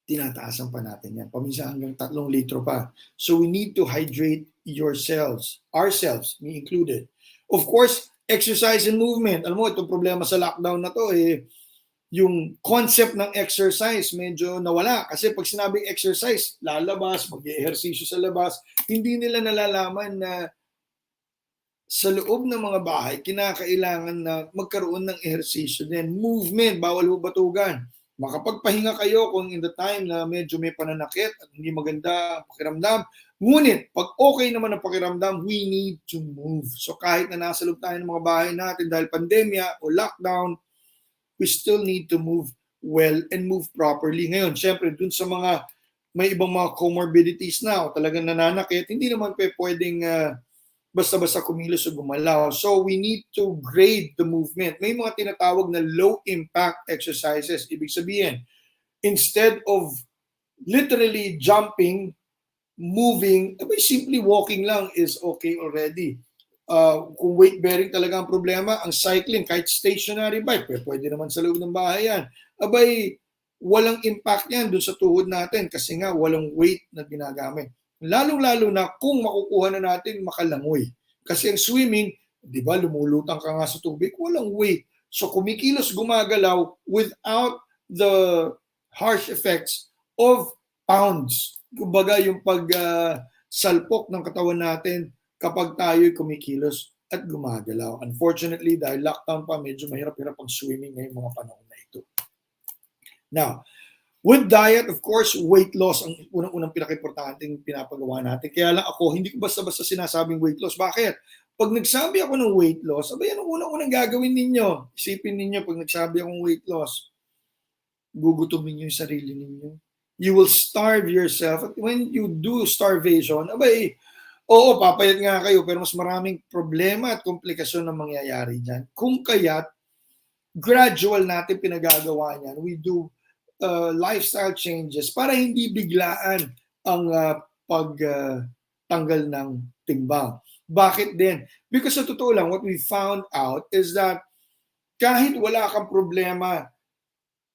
Speaker 4: Tinataasan pa natin yan. Paminsan hanggang 3 litro pa. So we need to hydrate yourselves, ourselves, me included. Of course, exercise and movement. Alam mo, itong problema sa lockdown na to, yung concept ng exercise medyo nawala. Kasi pag sinabing exercise, lalabas, mag-ehersisyo sa labas, hindi nila nalalaman na sa loob ng mga bahay, kinakailangan na magkaroon ng ehersisyo din. Movement, bawal hubatugan. Makapagpahinga kayo kung in the time na medyo may pananakit at hindi maganda ang pakiramdam. Ngunit, pag okay naman ang pakiramdam, we need to move. So kahit na nasa loob tayo ng mga bahay natin dahil pandemya o lockdown, we still need to move well and move properly. Ngayon, syempre, dun sa mga may ibang mga comorbidities na o talagang nananakit, hindi naman pwedeng basta-basta kumilos o gumalaw. So we need to grade the movement. May mga tinatawag na low-impact exercises. Ibig sabihin, instead of literally jumping, moving, simply walking lang is okay already. Kung weight bearing talaga ang problema, ang cycling, kahit stationary bike, pwede naman sa loob ng bahay yan. Walang impact yan dun sa tuhod natin kasi nga walang weight na ginagamit. Lalong-lalo na kung makukuha na natin makalangoy. Kasi ang swimming, di ba, lumulutang ka nga sa tubig, walang weight. So kumikilos, gumagalaw without the harsh effects of pounds. Kumbaga yung pagsalpok ng katawan natin kapag tayo'y kumikilos at gumagalaw. Unfortunately, dahil lockdown pa, medyo mahirap-hirap ang swimming ngayong mga panahon na ito. Now, with diet, of course, weight loss ang unang-unang pinaka-importanting pinapagawa natin. Kaya lang ako, hindi ko basta-basta sinasabing weight loss. Bakit? Pag nagsabi ako ng weight loss, yan ang unang-unang gagawin ninyo. Isipin ninyo, pag nagsabi akong weight loss, gugutumin niyo yung sarili ninyo. You will starve yourself. At when you do starvation, oo, papayat nga kayo, pero mas maraming problema at komplikasyon na mangyayari dyan. Kung kaya't, gradual natin pinagagawa niyan. We do lifestyle changes para hindi biglaan ang pagtanggal ng timbang. Bakit din? Because sa totoo lang, what we found out is that kahit wala kang problema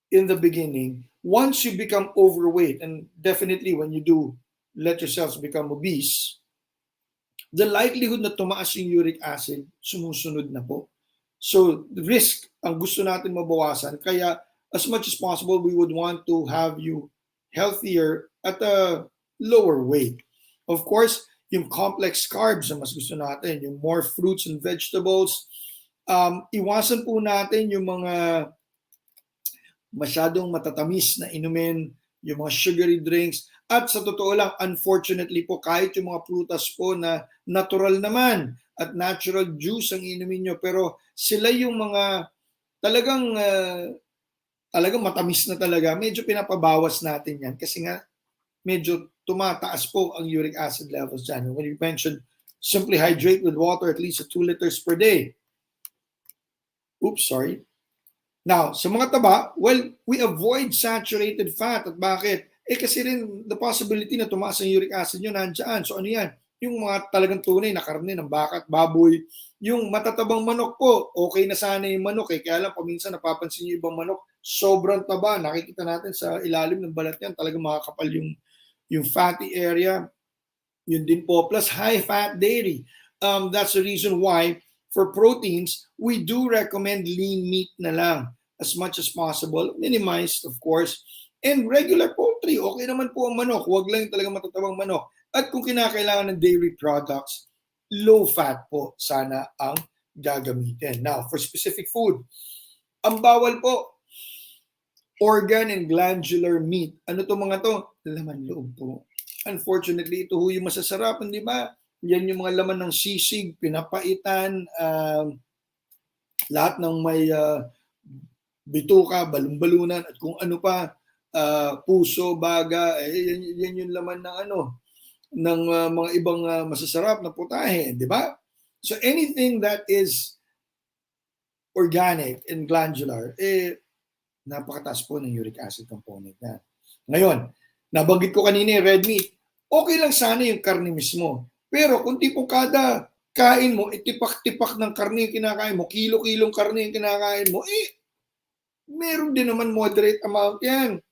Speaker 4: in the beginning, once you become overweight, and definitely when you do let yourselves become obese, the likelihood na tumaas yung uric acid, sumusunod na po. So, the risk, ang gusto natin mabawasan. Kaya, as much as possible, we would want to have you healthier at a lower weight. Of course, yung complex carbs na mas gusto natin, yung more fruits and vegetables. Iwasan po natin yung mga masyadong matatamis na inumin, yung mga sugary drinks. At sa totoo lang, unfortunately po, kahit yung mga prutas po na natural naman at natural juice ang inumin nyo, pero sila yung mga talagang matamis na talaga, medyo pinapabawas natin yan kasi nga medyo tumataas po ang uric acid levels dyan. When you mentioned simply hydrate with water at least 2 liters per day. Oops, sorry. Now, sa mga taba, well, we avoid saturated fat. At bakit? Kasi rin the possibility na tumaas ang uric acid nyo nandiyan. So ano yan? yung mga talagang tunay na karne ng baka at baboy. Yung matatabang manok po, okay na sana yung manok kaya lang paminsan napapansin niyo ibang manok, sobrang taba. Nakikita natin sa ilalim ng balat niyan, talagang makakapal yung fatty area. Yun din po, plus high fat dairy. That's the reason why for proteins, we do recommend lean meat na lang as much as possible, minimized of course. And regular poultry, okay naman po ang manok, huwag lang talaga matatabang manok. At kung kinakailangan ng dairy products, low fat po sana ang gagamitin. Now, for specific food, ang bawal po, organ and glandular meat. Ano to mga to? Laman loob po. Unfortunately, ito ho yung masasarap, di ba? Yan yung mga laman ng sisig, pinapaitan, lahat ng may bituka, balon-balunan, at kung ano pa, puso, baga, yan yung laman ng ng mga ibang masasarap na putahe, di ba? So anything that is organic and glandular, napakataas po ng uric acid component na. Ngayon, nabanggit ko kanina yung red meat, okay lang sana yung karne mismo. Pero kung tipong kada kain mo, itipak-tipak ng karne yung kinakain mo, kilo-kilong karne yung kinakain mo, meron din naman moderate amount yan.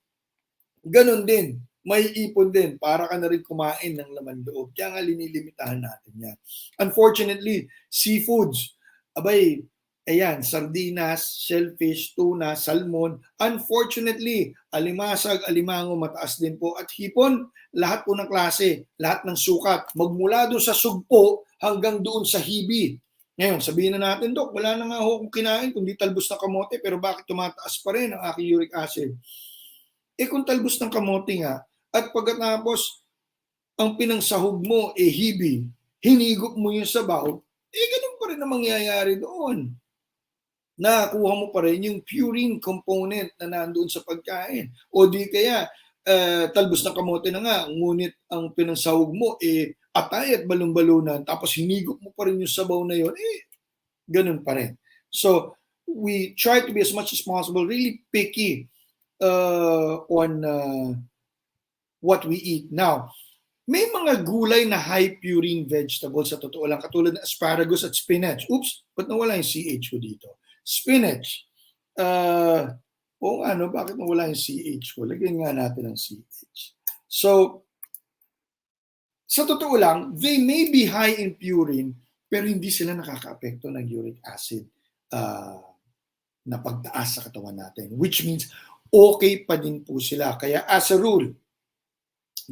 Speaker 4: Ganon din. May ipon din para ka na rin kumain ng laman loob. Kaya nga linilimitahan natin yan. Unfortunately, seafoods, abay, ayan, sardinas, shellfish, tuna, salmon. Unfortunately, alimasag, alimango, mataas din po. At hipon, lahat po ng klase, lahat ng sukat. Magmula doon sa sugpo hanggang doon sa hibi. Ngayon, sabihin na natin, Dok, wala na nga ako kinain kundi talbos ng kamote, pero bakit tumataas pa rin ang aking uric acid? Kung talbos ng kamote nga, at pagkatapos ang pinangsahog mo hibi, hinigop mo yung sabaw, ganun pa rin ang mangyayari doon. Nakuha mo pa rin yung purine component na nandoon sa pagkain. O di kaya, talbos ng kamote na nga, ngunit ang pinangsahog mo atay at balon-balunan, tapos hinigop mo pa rin yung sabaw na yun, ganun pa rin. So, we try to be as much as possible really picky on what we eat. Now, may mga gulay na high purine vegetables sa totoo lang, katulad ng asparagus at spinach. Oops, ba't nawala yung CH ko dito? Spinach. Bakit nawala yung CH ko? Lagyan nga natin ang CH. So, sa totoo lang, they may be high in purine, pero hindi sila nakaka-apekto ng uric acid na pagtaas sa katawan natin. Which means, okay pa din po sila. Kaya as a rule,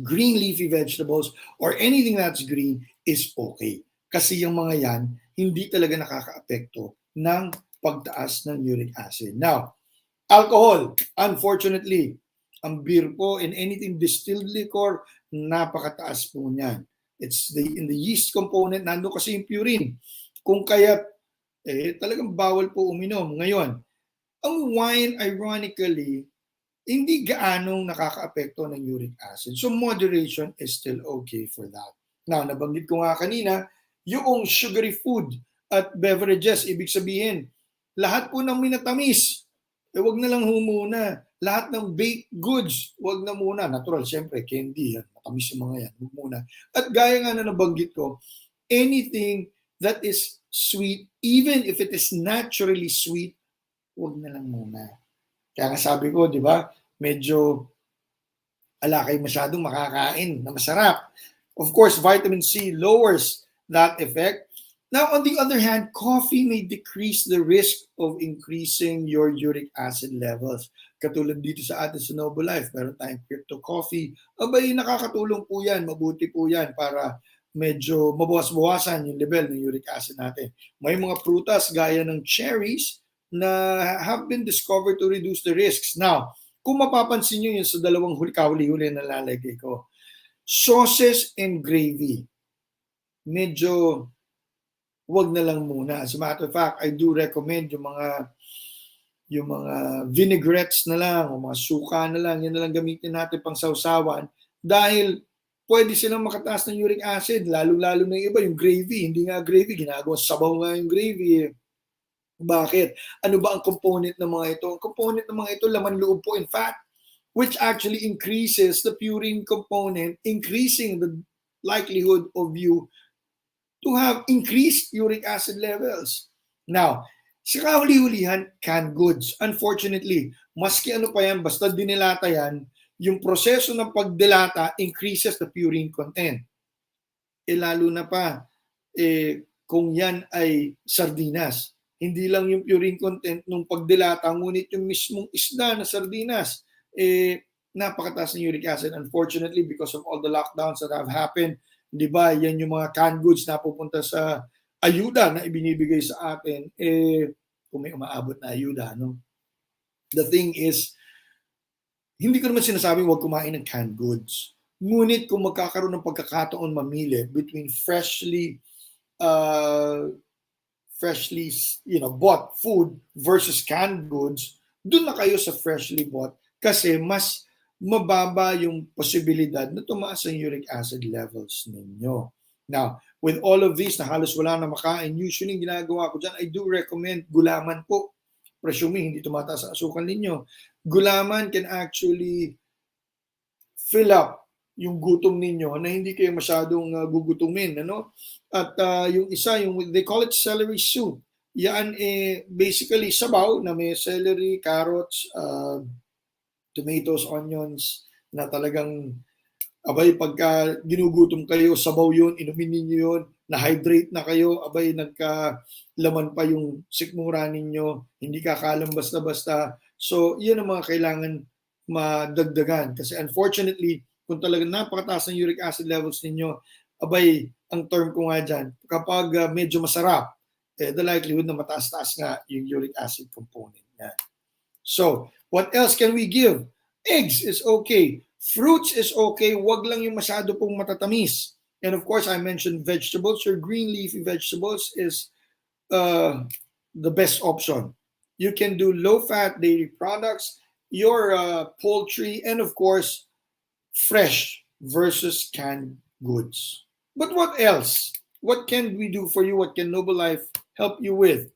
Speaker 4: green leafy vegetables or anything that's green is okay. Kasi yung mga yan, hindi talaga nakaka-apekto ng pagtaas ng uric acid. Now, alcohol, unfortunately, ang beer po and anything distilled liquor, napakataas po niyan. It's in the yeast component, nando kasi yung purine. Kung kaya, talagang bawal po uminom. Ngayon, ang wine, ironically, hindi gaanong nakaka-apekto ng uric acid. So moderation is still okay for that. Now, nabanggit ko nga kanina, yung sugary food at beverages, ibig sabihin, lahat po ng minatamis, wag na lang muna. Lahat ng baked goods, wag na muna. Natural, syempre, candy, matamis yung mga yan, wag muna. At gaya nga na nabanggit ko, anything that is sweet, even if it is naturally sweet, wag na lang muna. Kaya nga sabi ko, di ba, medyo kayo masyadong makakain na masarap. Of course, vitamin C lowers that effect. Now, on the other hand, coffee may decrease the risk of increasing your uric acid levels. Katulad dito sa atin sa NobleLife, meron tayong crypto coffee. Abay, nakakatulong po yan, mabuti po yan para medyo mabawas-bawasan yung level ng uric acid natin. May mga prutas gaya ng cherries na have been discovered to reduce the risks. Now, kung mapapansin nyo yun sa dalawang huli na lalagay ko, sauces and gravy, medyo wag na lang muna. As a matter of fact, I do recommend yung mga vinaigrettes na lang, o mga suka na lang, yan na lang gamitin natin pang sausawan dahil pwede silang makataas ng uric acid, lalo-lalo na yung iba, yung gravy. Hindi nga gravy, ginagawa sabaw nga yung gravy. Bakit? Ano ba ang component ng mga ito? Ang component ng mga ito, laman loob po in fat, which actually increases the purine component, increasing likelihood of you to have increased uric acid levels. Now, sa kahuli-hulihan, canned goods. Unfortunately, maski ano pa yan, basta dinilata yan, yung proseso ng pagdilata increases the purine content. Lalo na pa, kung yan ay sardinas. Hindi lang yung purine content nung pagdilata, ngunit yung mismong isda na sardinas, napakataas ng uric acid. Unfortunately, because of all the lockdowns that have happened, di ba, yan yung mga canned goods na pupunta sa ayuda na ibinibigay sa atin, kung may umaabot na ayuda, no? The thing is, hindi ko naman sinasabing huwag kumain ng canned goods. Ngunit kung magkakaroon ng pagkakataon mamili between freshly bought food versus canned goods, doon na kayo sa freshly bought kasi mas mababa yung posibilidad na tumaas ang uric acid levels ninyo. Now, with all of these na halos wala na makain, usually ginagawa ko dyan, I do recommend gulaman po. Presuming hindi tumataas ang asukal ninyo. Gulaman can actually fill up yung gutom ninyo na hindi kayo masyadong gugutumin. Ano? At yung isa, they call it celery soup. Yan basically sabaw na may celery, carrots, tomatoes, onions na talagang abay pagka ginugutom kayo, sabaw yun, inumin ninyo yun, na-hydrate na kayo, abay nagkalaman pa yung sikmura ninyo, hindi kakalam basta-basta. So, yun ang mga kailangan madagdagan. Kasi unfortunately, kung talagang napakataas ng uric acid levels ninyo, abay, ang term ko nga dyan, kapag medyo masarap, the likelihood na mataas-taas nga yung uric acid component. Yan. So, what else can we give? Eggs is okay. Fruits is okay, wag lang yung masyado pong matatamis. And of course, I mentioned vegetables. Your green leafy vegetables is the best option. You can do low-fat dairy products, your poultry, and of course, fresh versus canned goods. But what else? What can we do for you? What can NobleLife help you with?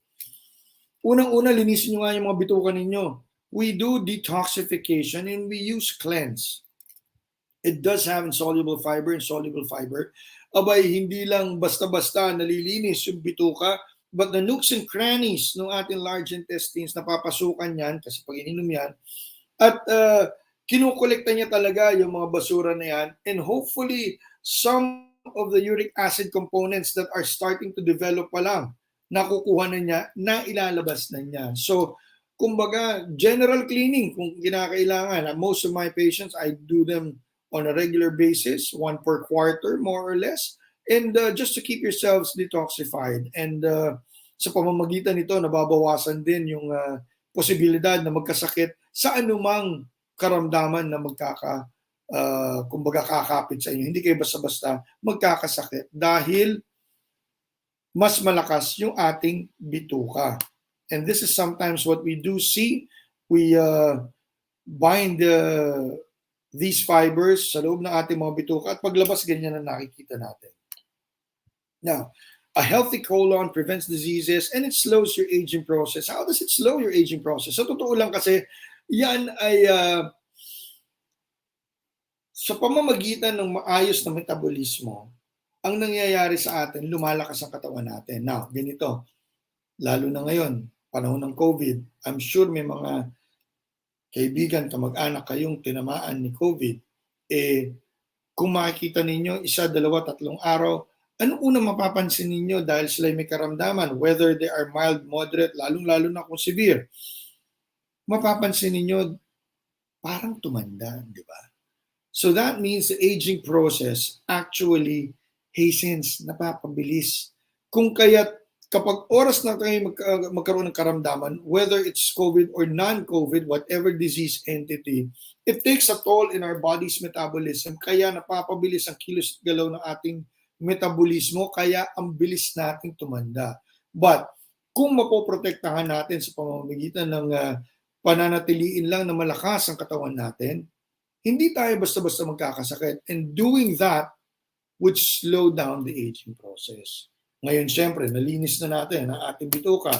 Speaker 4: Unang-una, linisin nyo nga yung mga bituka ninyo. We do detoxification and we use cleanse. It does have insoluble fiber and soluble fiber. Abay, hindi lang basta-basta nalilinis yung bituka, but the nooks and crannies ng ating large intestines, napapasukan yan, kasi pag ininom yan, at kinukolekta niya talaga yung mga basura na yan, and hopefully, some of the uric acid components that are starting to develop pa lang, nakukuha na niya, na ilalabas na niya. So, kumbaga, general cleaning, kung kinakailangan, most of my patients, I do them on a regular basis, 1 per quarter, more or less, and just to keep yourselves detoxified. And sa pamamagitan nito, nababawasan din yung posibilidad na magkasakit sa anumang karamdaman na kumbaga kakapit sa inyo. Hindi kayo basta-basta magkakasakit dahil mas malakas yung ating bituka. And this is sometimes what we do see. We bind these fibers sa loob ng ating mga bituka at paglabas ganyan na nakikita natin. Now, a healthy colon prevents diseases and it slows your aging process. How does it slow your aging process? So, totoo lang kasi yan ay sa pamamagitan ng maayos na metabolismo, ang nangyayari sa atin, lumalakas ang katawan natin. Now, ganito, lalo na ngayon, panahon ng COVID, I'm sure may mga kaibigan, kamag-anak kayong tinamaan ni COVID, kung makikita ninyo, 1, 2, 3 araw, anong unang mapapansin ninyo dahil sila may karamdaman, whether they are mild, moderate, lalong-lalo na kung severe, mapapansin ninyo, parang tumanda, di ba? So that means the aging process actually hastens, napapabilis. Kung kaya't kapag oras na tayo magkaroon ng karamdaman, whether it's COVID or non-COVID, whatever disease entity, it takes a toll in our body's metabolism. Kaya napapabilis ang kilos at galaw ng ating metabolismo, kaya ang bilis nating tumanda. But kung mapoprotektahan natin sa pamamagitan ng pananatiliin lang na malakas ang katawan natin, hindi tayo basta-basta magkakasakit. And doing that would slow down the aging process. Ngayon, syempre, nalinis na natin ang ating bituka.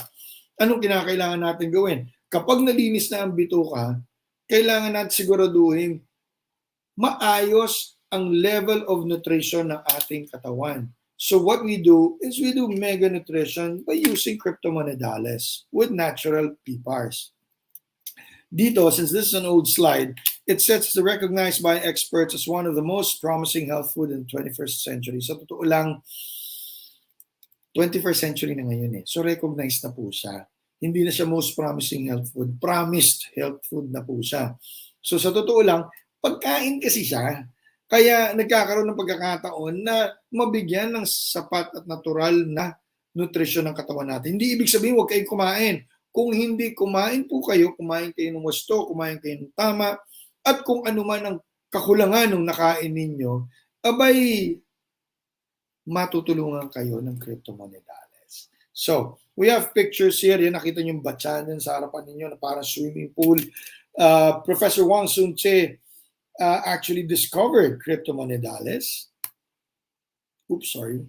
Speaker 4: Anong kinakailangan natin gawin? Kapag nalinis na ang bituka, kailangan natin siguraduhin maayos ang level of nutrition ng ating katawan. So what we do is we do mega nutrition by using cryptomonedales with natural PPARs. Dito, since this is an old slide, it sets the recognized by experts as one of the most promising health food in the 21st century. Sa totoo lang, 21st century na ngayon eh. So recognized na po siya. Hindi na siya most promising health food. Promised health food na po siya. So sa totoo lang, pagkain kasi siya. Kaya nagkakaroon ng pagkakataon na mabigyan ng sapat at natural na nutrisyon ng katawan natin. Hindi ibig sabihin huwag kayong kumain. Kung hindi kumain po kayo, kumain kayo ng gusto, kumain kayo ng tama, at kung ano man ang kakulangan ng nakain ninyo, abay, matutulungan kayo ng cryptomonedales. So, we have pictures here. Yan, nakita nyo yung batsanan sa harapan ninyo na parang swimming pool. Professor Wang Sun-che actually discovered cryptomonedales. Oops, sorry.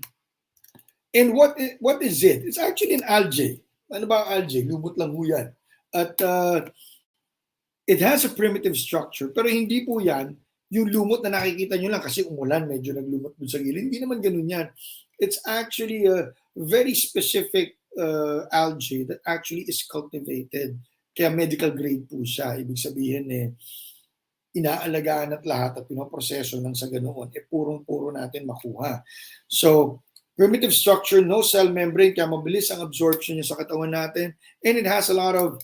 Speaker 4: And what is it? It's actually an algae. Ano ba ang algae? Lumot lang ho yan. At it has a primitive structure, pero hindi po yan yung lumot na nakikita nyo lang kasi umulan, medyo naglumot doon sa gilid. Hindi naman ganun yan. It's actually a very specific algae that actually is cultivated. Kaya medical grade po siya. Ibig sabihin inaalagaan at lahat at pinoproseso ng sa ganoon, purong-puro natin makuha. So, primitive structure, no cell membrane, kaya mabilis ang absorption niya sa katawan natin. And it has a lot of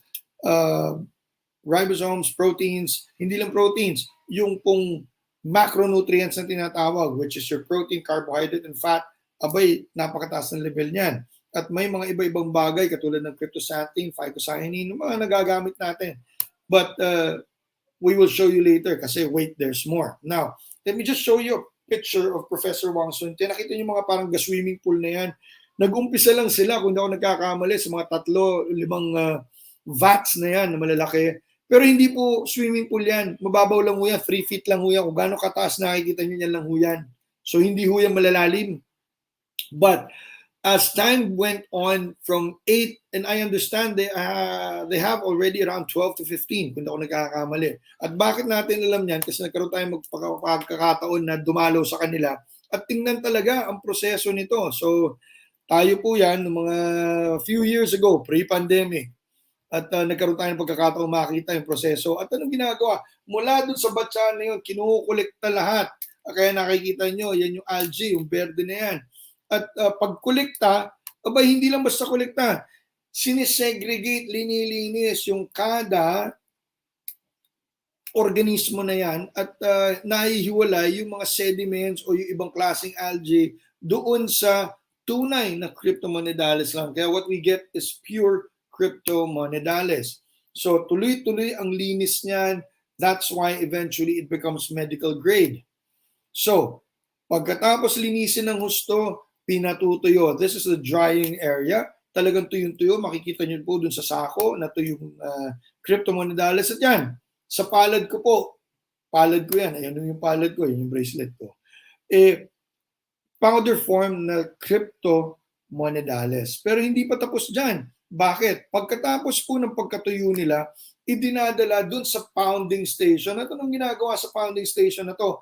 Speaker 4: ribosomes, proteins, hindi lang proteins, yung pong macronutrients na tinatawag, which is your protein, carbohydrate, and fat, abay, napakataas ng level niyan. At may mga iba-ibang bagay, katulad ng cryptoxanthin, phycocyanin, mga nagagamit natin. But we will show you later kasi wait, there's more. Now, let me just show you picture of Professor Wang Sun-che. Nakita niyo mga parang swimming pool na yan. Nag-umpisa lang sila, kung hindi ako nagkakamali, sa mga 3-5 vats na yan na malalaki. Pero hindi po swimming pool yan. Mababaw lang ho yan, 3 feet lang ho yan. Kung gaano kataas nakikita niyo yan lang ho yan. So hindi ho yan malalalim. But as time went on from 8, and I understand they have already around 12 to 15, kung ako nagkakamali. At bakit natin alam yan? Kasi nagkaroon tayong magpagkakataon na dumalaw sa kanila at tingnan talaga ang proseso nito. So, tayo po yan, mga few years ago, pre-pandemic, at nagkaroon tayo ng pagkakataon makita yung proseso. At anong ginagawa? Mula dun sa batsa na yun, kinukolekta lahat. Kaya nakikita nyo, yan yung algae, yung berde na yan. At pag-kolekta, abay, hindi lang basta kolekta. Sinisegregate, linilinis yung kada organismo na yan at nahihiwalay yung mga sediments o yung ibang klaseng algae doon sa tunay na cryptomonedales lang. Kaya what we get is pure cryptomonedales. So tuloy-tuloy ang linis niyan. That's why eventually it becomes medical grade. So, pagkatapos linisin ng husto, pinatutuyo. This is the drying area. Talagang tuyong-tuyo. Makikita nyo po dun sa sako na tuyong cryptomonedales. At yan, sa palad ko po. Palad ko yan. Ayan yung palad ko. Yan yung bracelet ko. Powder form na cryptomonedales. Pero hindi pa tapos dyan. Bakit? Pagkatapos po ng pagkatuyo nila, idinadala dun sa pounding station. At anong ginagawa sa pounding station na to?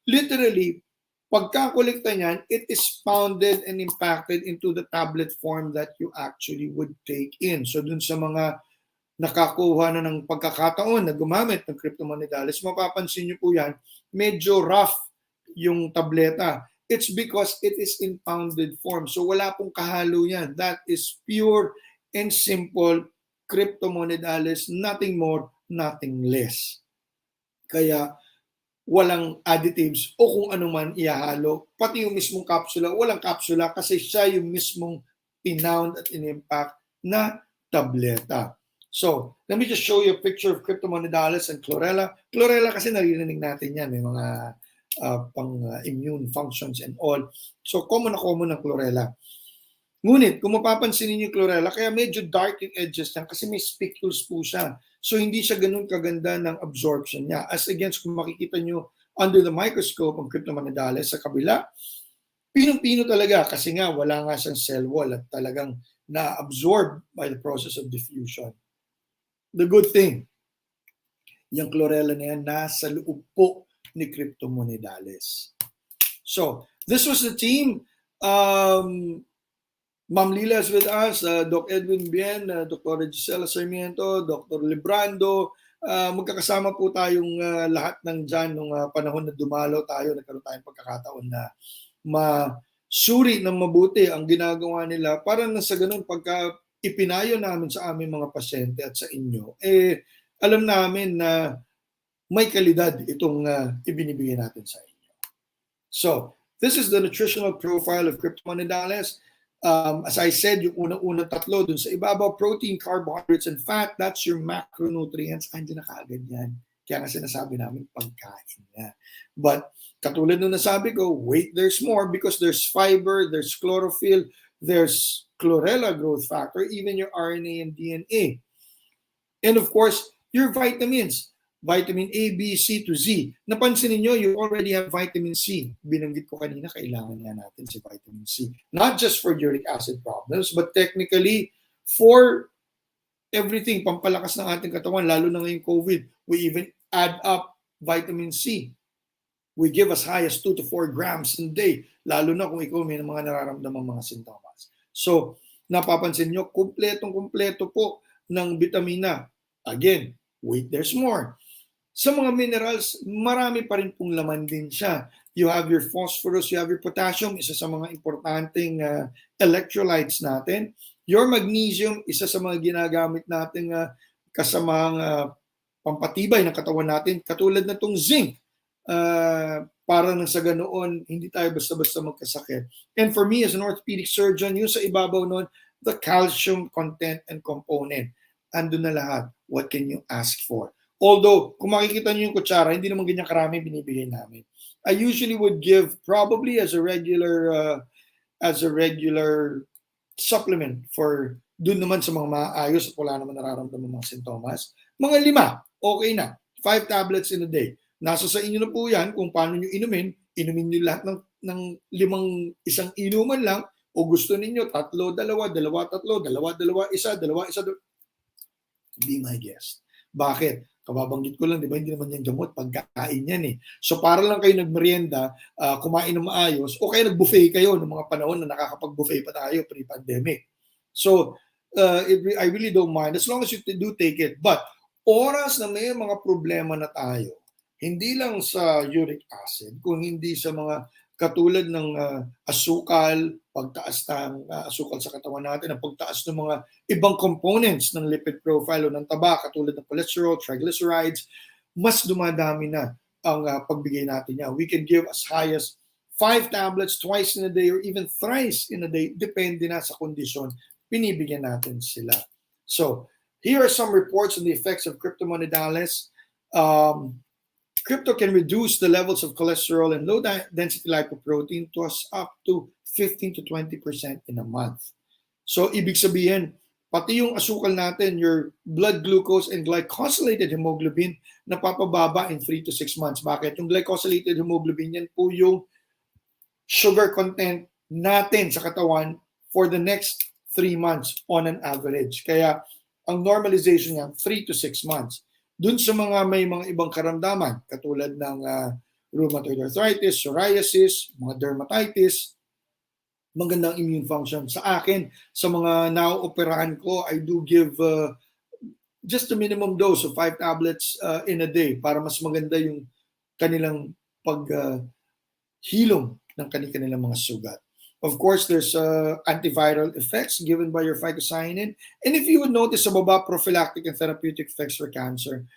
Speaker 4: Literally, pagkakolekta niyan, it is pounded and impacted into the tablet form that you actually would take in. So dun sa mga nakakuha na ng pagkakataon na gumamit ng cryptomonedales, mapapansin niyo po yan, medyo rough yung tableta. It's because it is in pounded form. So wala pong kahalo yan. That is pure and simple cryptomonedales, nothing more, nothing less. Kaya walang additives o kung ano man ihahalo. Pati yung mismong kapsula, walang kapsula kasi siya yung mismong pinound at in-impact na tableta. So, let me just show you a picture of cryptomonedales and chlorella. Chlorella kasi naririnig natin yan. May mga pang-immune functions and all. So, common ang chlorella. Ngunit, kung mapapansin niyo yung chlorella, kaya medyo dark yung edges niya kasi may spicules po siya. So, hindi siya ganun kaganda ng absorption niya. As against, kung makikita nyo under the microscope ang cryptomonedales sa kabila, pinong-pino talaga kasi nga wala nga siyang cell wall at talagang na-absorb by the process of diffusion. The good thing, yung chlorella na yan nasa loob po ni Cryptomonidales. So, this was the team. Ma'am Lila is with us, Doc Edwin Bien, Dr. Gisela Sarmiento, Dr. Librando. Magkakasama po tayong lahat ng dyan nung panahon na dumalo tayo, nagkaroon tayong pagkakataon na masuri ng mabuti ang ginagawa nila para na sa ganun pagka ipinayo namin sa aming mga pasyente at sa inyo, alam namin na may kalidad itong ibinibigay natin sa inyo. So, this is the nutritional profile of Cryptomonidales. As I said, yung unang-unang tatlo dun sa ibabaw, protein, carbohydrates, and fat, that's your macronutrients. Andiyan na kaagad yan. Kaya nga sinasabi namin, pagkain na. But, katulad nung nasabi ko, wait, there's more because there's fiber, there's chlorophyll, there's chlorella growth factor, even your RNA and DNA. And of course, your vitamins. Vitamin A, B, C to Z. Napansin niyo, you already have vitamin C. Binanggit ko kanina, kailangan nga natin si vitamin C. Not just for uric acid problems, but technically for everything, pampalakas ng ating katawan, lalo na ngayong COVID. We even add up vitamin C. We give as high as 2 to 4 grams a day, lalo na kung ikaw may mga nararamdamang mga sintomas. So, napapansin nyo, kumpletong-kumpleto po ng vitamina. Again, wait, there's more. Sa mga minerals, marami pa rin pong laman din siya. You have your phosphorus, you have your potassium, isa sa mga importanteng electrolytes natin. Your magnesium, isa sa mga ginagamit nating kasamang pampatibay ng katawan natin, katulad na itong zinc. Para nang sa ganoon, hindi tayo basta-basta magkasakit. And for me as an orthopedic surgeon, yung sa ibabaw nun, the calcium content and component. Andun na lahat. What can you ask for? Although, kung makikita nyo yung kutsara, hindi naman ganyan karami binibigay namin. I usually would give probably as a regular supplement for dun naman sa mga maayos at wala naman nararamdaman mga sintomas. Mga 5, okay na. 5 tablets in a day. Nasa sa inyo na po yan kung paano nyo inumin nyo lahat ng 5 isang inuman lang o gusto ninyo 3, 2, 2, 3, 2, 2, 1, 1. Be my guest. Bakit? Kababanggit ko lang, di ba? Hindi naman yan gamot, pagkain yan eh. So para lang kayo nagmerienda, kumain ng maayos, o kaya nag-buffet kayo ng mga panahon na nakakapag-buffet pa tayo pre-pandemic. So I really don't mind as long as you do take it. But oras na may mga problema na tayo, hindi lang sa uric acid, kung hindi sa mga katulad ng asukal, pagtaas ng asukal sa katawan natin, ang pagtaas ng mga ibang components ng lipid profile o ng taba, katulad ng cholesterol, triglycerides, mas dumadami na ang pagbigay natin niya. We can give as high as 5 tablets twice in a day or even thrice in a day, depende na sa kondisyon, pinibigyan natin sila. So, here are some reports on the effects of Cryptomonidales. Crypto can reduce the levels of cholesterol and low-density lipoprotein to up to 15 to 20% in a month. So, ibig sabihin, pati yung asukal natin, your blood glucose and glycosylated hemoglobin, napapababa in 3 to 6 months. Bakit? Yung glycosylated hemoglobin, yan po yung sugar content natin sa katawan for the next 3 months on an average. Kaya, ang normalization niya, 3 to 6 months. Dun sa mga may mga ibang karamdaman, katulad ng rheumatoid arthritis, psoriasis, mga dermatitis, magandang immune function. Sa akin, sa mga na-operahan ko, I do give just a minimum dose of 5 tablets in a day para mas maganda yung kanilang paghilom ng kanilang mga sugat. Of course, there's antiviral effects given by your phycocyanin. And if you would notice sa baba, prophylactic and therapeutic effects for cancer.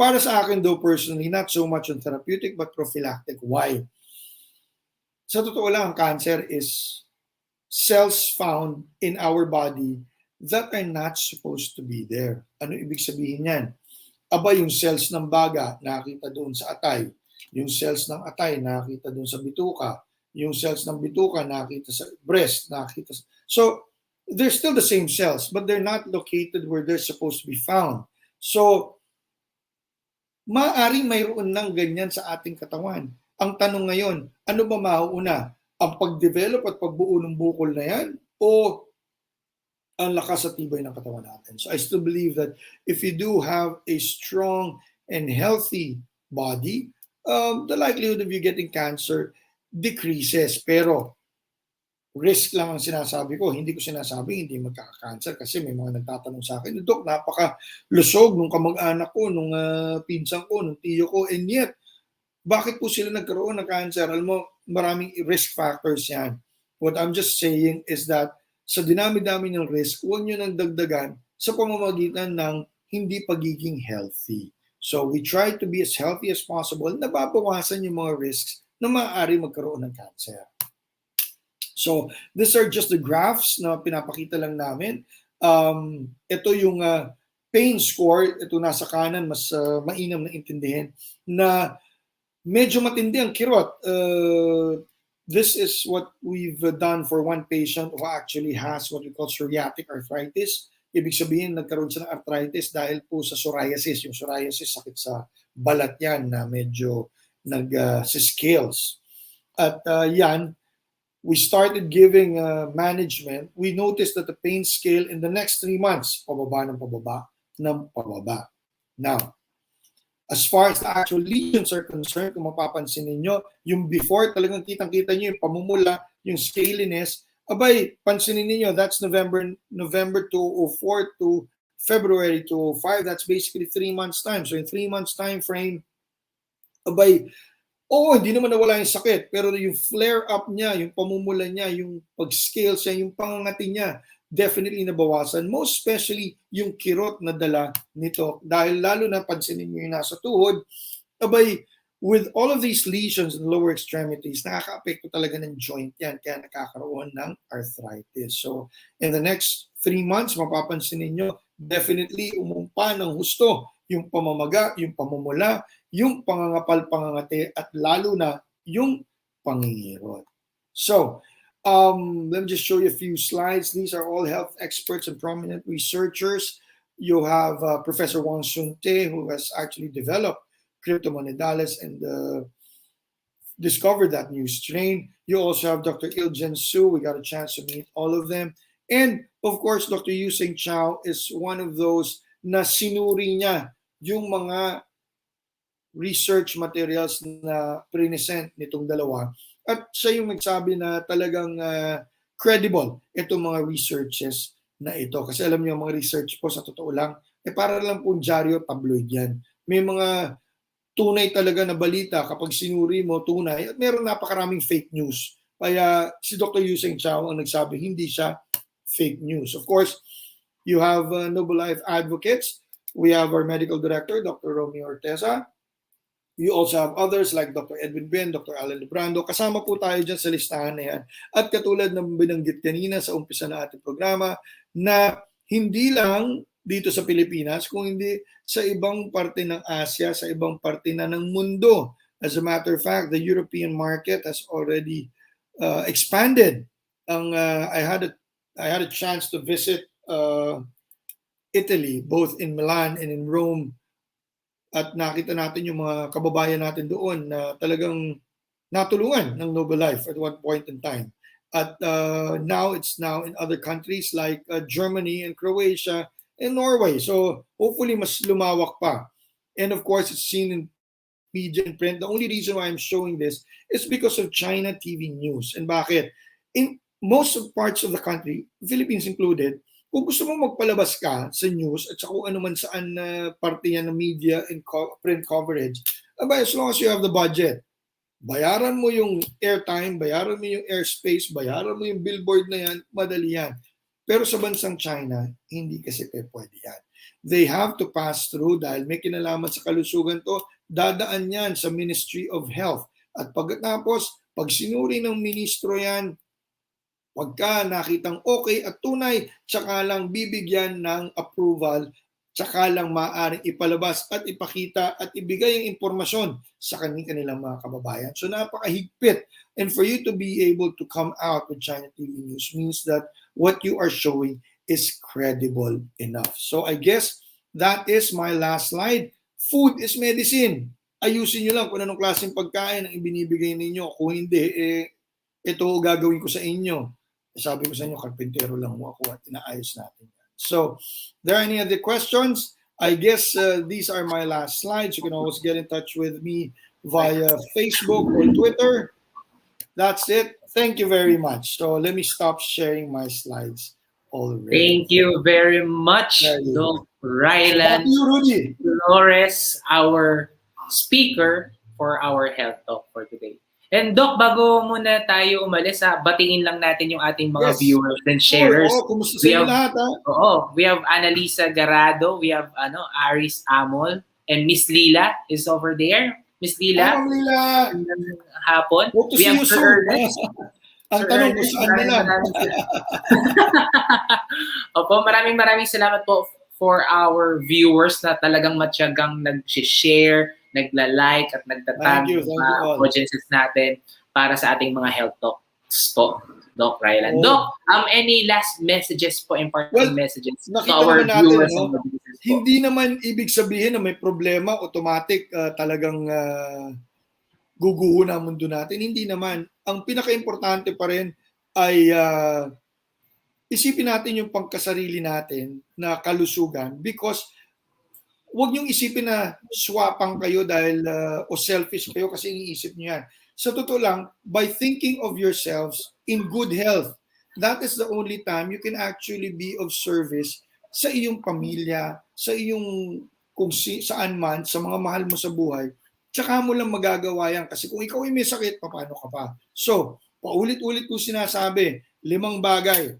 Speaker 4: Para sa akin though, personally, not so much on therapeutic, but prophylactic. Why? Sa totoo lang, ang cancer is cells found in our body that are not supposed to be there. Ano ibig sabihin yan? Aba, yung cells ng baga, nakita doon sa atay. Yung cells ng atay, nakita doon sa bituka. Yung cells ng bituka, nakita sa breast, nakita sa... So, they're still the same cells, but they're not located where they're supposed to be found. So, maaring mayroon ng ganyan sa ating katawan. Ang tanong ngayon, ano ba mauuna? Ang pag-develop at pagbuo ng bukol na yan? O ang lakas at tibay ng katawan natin? So, I still believe that if you do have a strong and healthy body, the likelihood of you getting cancer decreases. Pero risk lang ang sinasabi ko. Hindi ko sinasabi hindi magkaka-cancer kasi may mga nagtatanong sa akin, Dok, napaka-lusog nung kamag-anak ko, nung pinsan ko, nung tiyo ko, and yet, bakit po sila nagkaroon ng cancer? Alam mo, maraming risk factors yan. What I'm just saying is that sa dinami-dami ng risk, huwag nyo nang dagdagan sa pamamagitan ng hindi pagiging healthy. So we try to be as healthy as possible, nababawasan yung mga risks na maaari magkaroon ng cancer. So these are just the graphs na pinapakita lang namin. Ito yung pain score, ito nasa kanan, mas mainam na intindihin, na medyo matindi ang kirot. This is what we've done for one patient who actually has what we call psoriatic arthritis. Ibig sabihin, nagkaroon siya ng arthritis dahil po sa psoriasis. Yung psoriasis, sakit sa balat yan na medyo nag-scales. At yan, we started giving management. We noticed that the pain scale in the next 3 months, pababa ng pababa. Now, as far as the actual lesions are concerned, kung mapapansin ninyo, yung before talagang kitang-kita nyo yung pamumula, yung scaliness, abay, pansinin ninyo, that's November 2004 to February 2005. That's basically 3 months time. So in 3 months time frame, abay, hindi naman nawala yung sakit, pero yung flare-up niya, yung pamumula niya, yung pag-scale siya, yung pangangati niya, definitely nabawasan. Most especially yung kirot na dala nito. Dahil lalo na pansinin niyo yung nasa tuhod, abay, with all of these lesions in the lower extremities, nakaka-apekto talaga ng joint yan, kaya nakakaroon ng arthritis. So, in the next 3 months, mapapansin ninyo, definitely umumpa ng husto yung pamamaga, yung pamumula, yung pangangapal-pangangati, at lalo na yung pangingirot. So, let me just show you a few slides. These are all health experts and prominent researchers. You have Professor Wang Sunte, who has actually developed cryptomonedales and discovered that new strain. You also have Dr. Iljen Su. We got a chance to meet all of them. And, of course, Dr. Yuseng Chow is one of those na sinuri niya yung mga research materials na present nitong dalawa. At siya yung nagsabi na talagang credible itong mga researches na ito. Kasi alam niyo, mga research po sa totoo lang, para lang po dyaryo, tabloid yan. May mga tunay talaga na balita kapag sinuri mo tunay, at meron napakaraming fake news. Kaya si Dr. Yuseng Chow ang nagsabi, hindi siya fake news. Of course, you have NobleLife advocates. We have our medical director, Dr. Romeo Orteza. You also have others like Dr. Edwin Ben, Dr. Alan Librando. Kasama po tayo dyan sa listahan na yan. At katulad ng binanggit kanina sa umpisa na ating programa, na hindi lang dito sa Pilipinas, kung hindi sa ibang parte ng Asia, sa ibang parte na ng mundo. As a matter of fact, the European market has already expanded. I had a chance to visit Italy, both in Milan and in Rome, at nakita natin yung mga kababayan natin doon na talagang natulungan ng NobleLife at one point in time. At now it's now in other countries like Germany and Croatia and Norway. So hopefully mas lumawak pa. And of course, it's seen in media and print. The only reason why I'm showing this is because of China TV news. And bakit? In most of parts of the country, Philippines included, kung gusto mo magpalabas ka sa news at sa kung ano man saan parte yan ng media and print coverage, as long as you have the budget, bayaran mo yung airtime, bayaran mo yung airspace, bayaran mo yung billboard na yan, madali yan. Pero sa bansang China, hindi kasi pwede yan. They have to pass through dahil may kinalaman sa kalusugan to, dadaan yan sa Ministry of Health. At pagkatapos, pag sinuri ng ministro yan, pagka nakitang okay at tunay, tsaka lang bibigyan ng approval, tsaka lang maaaring ipalabas at ipakita at ibigay ang impormasyon sa kanilang mga kababayan. So napakahigpit. And for you to be able to come out with China TV News means that what you are showing is credible enough. So I guess that is my last slide. Food is medicine. Ayusin nyo lang kung anong klaseng pagkain ang ibinibigay ninyo. Kung hindi, ito gagawin ko sa inyo. Sabi ko sa inyo, karpintero lang mo ako at inaayos natin. So, there are any other questions? I guess these are my last slides. You can always get in touch with me via Facebook or Twitter. That's it. Thank you very much. So let me stop sharing my slides already.
Speaker 3: Thank you very much,
Speaker 4: There you go.
Speaker 3: Doc
Speaker 4: So
Speaker 3: Rylan
Speaker 4: back to you, Rudy.
Speaker 3: Flores, our speaker for our health talk for today. And Doc, bago muna tayo umalis, batingin lang natin yung ating mga
Speaker 4: Yes.
Speaker 3: viewers and
Speaker 4: Sure.
Speaker 3: sharers.
Speaker 4: Kumusta sa inyo lahat, ha?
Speaker 3: We have Annalisa Garado, we have Aris Amol, and Miss Lila is over there. Miss Lila.
Speaker 4: Ma'am Lila.
Speaker 3: Hapon.
Speaker 4: Hope to
Speaker 3: We
Speaker 4: see
Speaker 3: have
Speaker 4: you
Speaker 3: Sir
Speaker 4: soon.
Speaker 3: Ernest.
Speaker 4: Ang tanong kung saan na lang.
Speaker 3: Opo, maraming salamat po for our viewers na talagang matyagang nag-share, nagla-like at nagtatag
Speaker 4: Thank you all.
Speaker 3: audiences natin para sa ating mga health talks po, Doc Rylan.
Speaker 4: Oh.
Speaker 3: Doc, any last messages po, important messages to
Speaker 4: nakita
Speaker 3: our
Speaker 4: naman natin,
Speaker 3: viewers
Speaker 4: no?
Speaker 3: and audiences po?
Speaker 4: Hindi naman ibig sabihin na may problema, automatic talagang guguho na mundo natin. Hindi naman. Ang pinaka-importante pa rin ay isipin natin yung pangkasarili natin na kalusugan, because huwag niyong isipin na swapang kayo dahil o selfish kayo kasi iniisip niyo yan. Sa totoo lang, by thinking of yourselves in good health, that is the only time you can actually be of service sa iyong pamilya, sa iyong kung saan man, sa mga mahal mo sa buhay. Tsaka mo lang magagawa yan. Kasi kung ikaw ay may sakit, paano ka pa? So, paulit-ulit ko sinasabi, 5 bagay.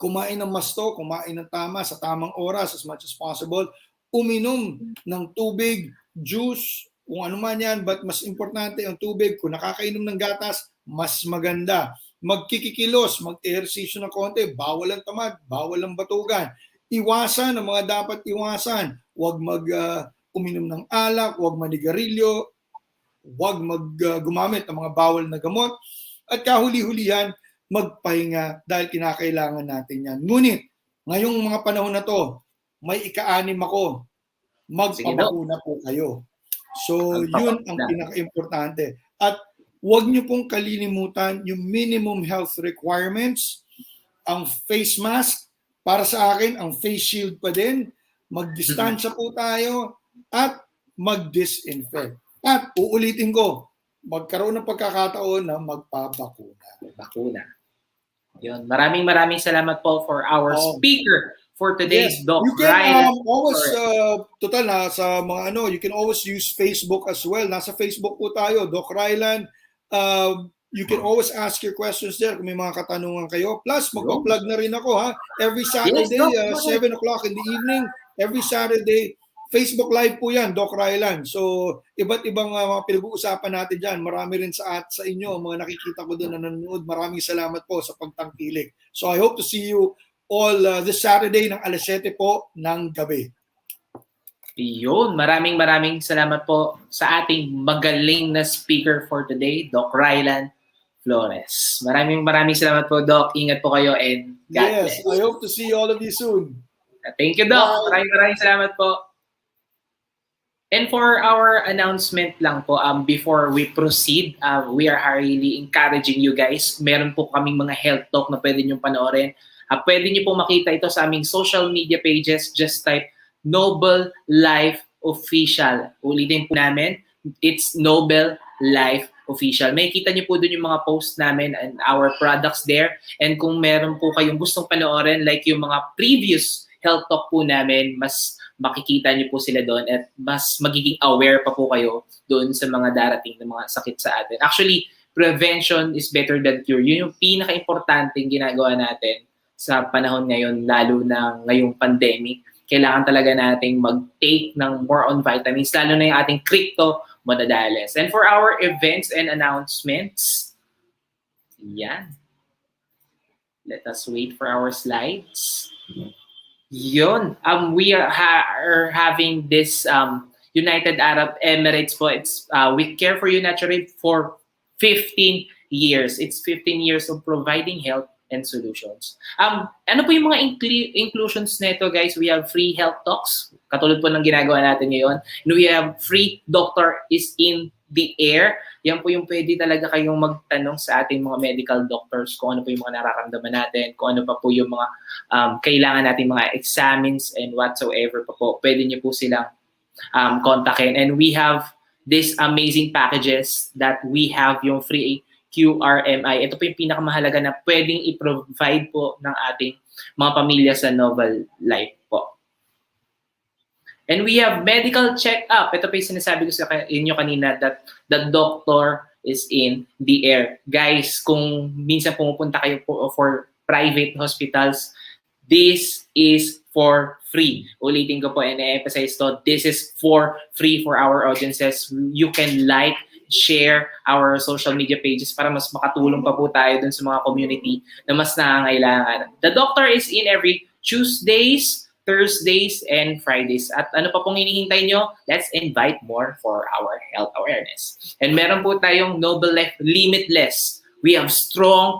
Speaker 4: Kumain ng masto, kumain ng tama, sa tamang oras, as much as possible. Uminom ng tubig, juice, kung ano man yan, but mas importante ang tubig. Kung nakakainom ng gatas, mas maganda. Magkikikilos, mag-ehersisyo ng konti, bawal ang tamad, bawal ang batugan. Iwasan ang mga dapat iwasan. Huwag uminom ng alak, huwag manigarilyo, huwag gumamit ng mga bawal na gamot. At kahuli-hulihan, magpahinga dahil kinakailangan natin yan. Ngunit, ngayong mga panahon na to, may ika-6 ako, magpabakuna po kayo. So, yun ang pinaka-importante. At huwag nyo pong kalilimutan yung minimum health requirements, ang face mask, para sa akin, ang face shield pa din, magdistansya po tayo, at mag-disinfect. At uulitin ko, magkaroon ng pagkakataon na magpabakuna.
Speaker 3: Bakuna. Yun. Maraming salamat po for our speaker for today's Doc
Speaker 4: You can
Speaker 3: Rylan.
Speaker 4: always, total na sa mga you can always use Facebook as well. Nasa Facebook po tayo, Doc Rylan. You can always ask your questions there kung may mga katanungan kayo. Plus, magpa-plug na rin ako, ha? Every Saturday, 7 o'clock in the evening, every Saturday, Facebook Live po yan, Doc Rylan. So, iba't ibang mga pinag-uusapan natin dyan. Marami rin sa inyo, mga nakikita ko doon na nanonood. Maraming salamat po sa pagtangkilik. So, I hope to see you all this Saturday ng 7:00 po ng gabi.
Speaker 3: Yun, maraming salamat po sa ating magaling na speaker for today, Doc Rylan Flores. Maraming salamat po, Doc. Ingat po kayo and God bless.
Speaker 4: I hope to see all of you soon.
Speaker 3: Thank you, Doc. Maraming salamat po. And for our announcement lang po, before we proceed, we are really encouraging you guys. Meron po kaming mga health talk na pwede nyo panoorin. Pwede nyo po makita ito sa aming social media pages. Just type NobleLife Official. Ulitin po namin, it's NobleLife Official. May kita nyo po dun yung mga posts namin and our products there. And kung meron po kayong gustong panoorin, like yung mga previous health talk po namin, mas makikita niyo po sila doon at mas magiging aware pa po kayo doon sa mga darating na mga sakit sa atin. Actually, prevention is better than cure. Yun yung pinaka-importanting ginagawa natin sa panahon ngayon, lalo na ngayong pandemic. Kailangan talaga nating mag-take ng more on vitamins, lalo na yung ating crypto monadales. And for our events and announcements, yan. Let us wait for our slides. Yun. We are having this United Arab Emirates po. It's we care for you naturally for 15 years. It's 15 years of providing health and solutions. Ano po yung mga inclusions nito, guys? We have free health talks, katulad po ng ginagawa natin ngayon. And we have free doctor is in the air. Yan po yung pwede talaga kayong magtanong sa ating mga medical doctors kung ano po yung mga nararamdaman natin, kung ano pa po yung mga kailangan natin mga examines and whatsoever pa po. Pwede niyo po silang kontakin. And we have these amazing packages that we have, yung free QRMI. Ito po yung pinakamahalaga na pwedeng i-provide po ng ating mga pamilya sa NobleLife po. And we have medical check-up. Ito po yung sinasabi ko sa inyo kanina that the doctor is in the air. Guys, kung minsan pumupunta kayo po for private hospitals, this is for free. Ulitin ko po and I-emphasize to, this is for free for our audiences. You can like, share our social media pages para mas makatulong pa po tayo dun sa mga community na mas nangangailangan. The doctor is in every Tuesdays, Thursdays, and Fridays. At ano pa pong hinihintay nyo? Let's invite more for our health awareness. And meron po tayong NobleLife Limitless. We have strong,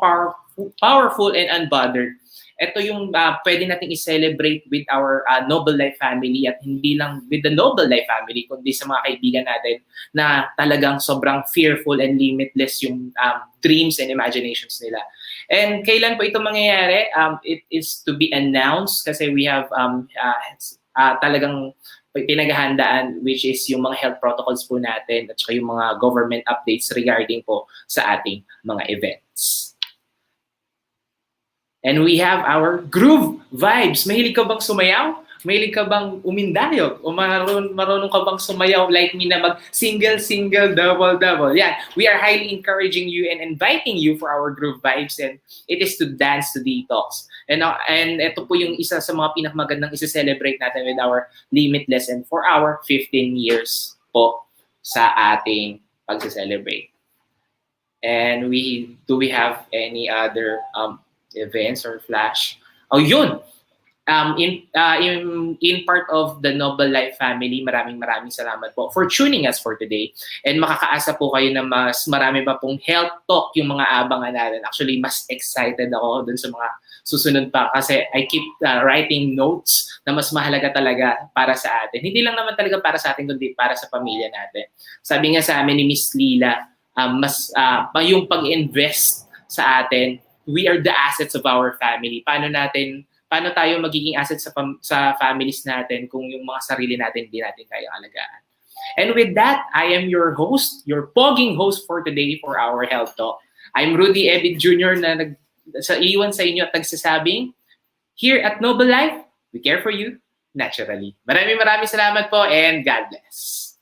Speaker 3: powerful, and unbothered. Ito yung pwede nating i-celebrate with our NobleLife family at hindi lang with the NobleLife family kundi sa mga kaibigan natin na talagang sobrang fearful and limitless yung dreams and imaginations nila. And kailan po ito mangyayari? It is to be announced kasi we have talagang pinaghahandaan which is yung mga health protocols po natin at saka yung mga government updates regarding po sa ating mga events. And we have our groove vibes. Mahilig ka bang sumayaw? Mahilig ka bang umindayog? O marunong ka bang sumayaw like me na mag-single, double? Yeah, we are highly encouraging you and inviting you for our groove vibes, and it is to dance to detox. And ito po yung isa sa mga pinakamagandang isa-celebrate natin with our Limitless and for our 15 years po sa ating pag-celebrate. And do we have any other events or flash? Oh, yun! In part of the NobleLife family, maraming salamat po for tuning us for today. And makakaasa po kayo na mas marami pa pong health talk yung mga abangan natin. Actually, mas excited ako dun sa mga susunod pa kasi I keep writing notes na mas mahalaga talaga para sa atin. Hindi lang naman talaga para sa atin, kundi para sa pamilya natin. Sabi nga sa amin ni Miss Lila, yung pag-invest sa atin, we are the assets of our family. Paano tayo magiging assets sa families natin kung yung mga sarili natin hindi natin kaya alagaan. And with that, I am your host, your pogging host for today for our Health Talk. I'm Rudy Ebit Jr. na iwan sa inyo at nagsasabing, here at NobleLife, we care for you naturally. Maraming salamat po and God bless.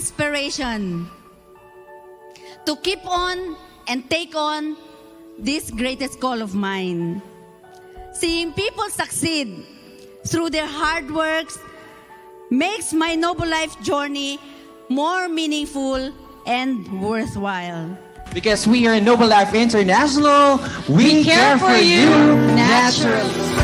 Speaker 5: inspiration to keep on and take on this greatest goal of mine. Seeing people succeed through their hard works makes my NobleLife journey more meaningful and worthwhile.
Speaker 6: Because we are NobleLife International, we care for you naturally.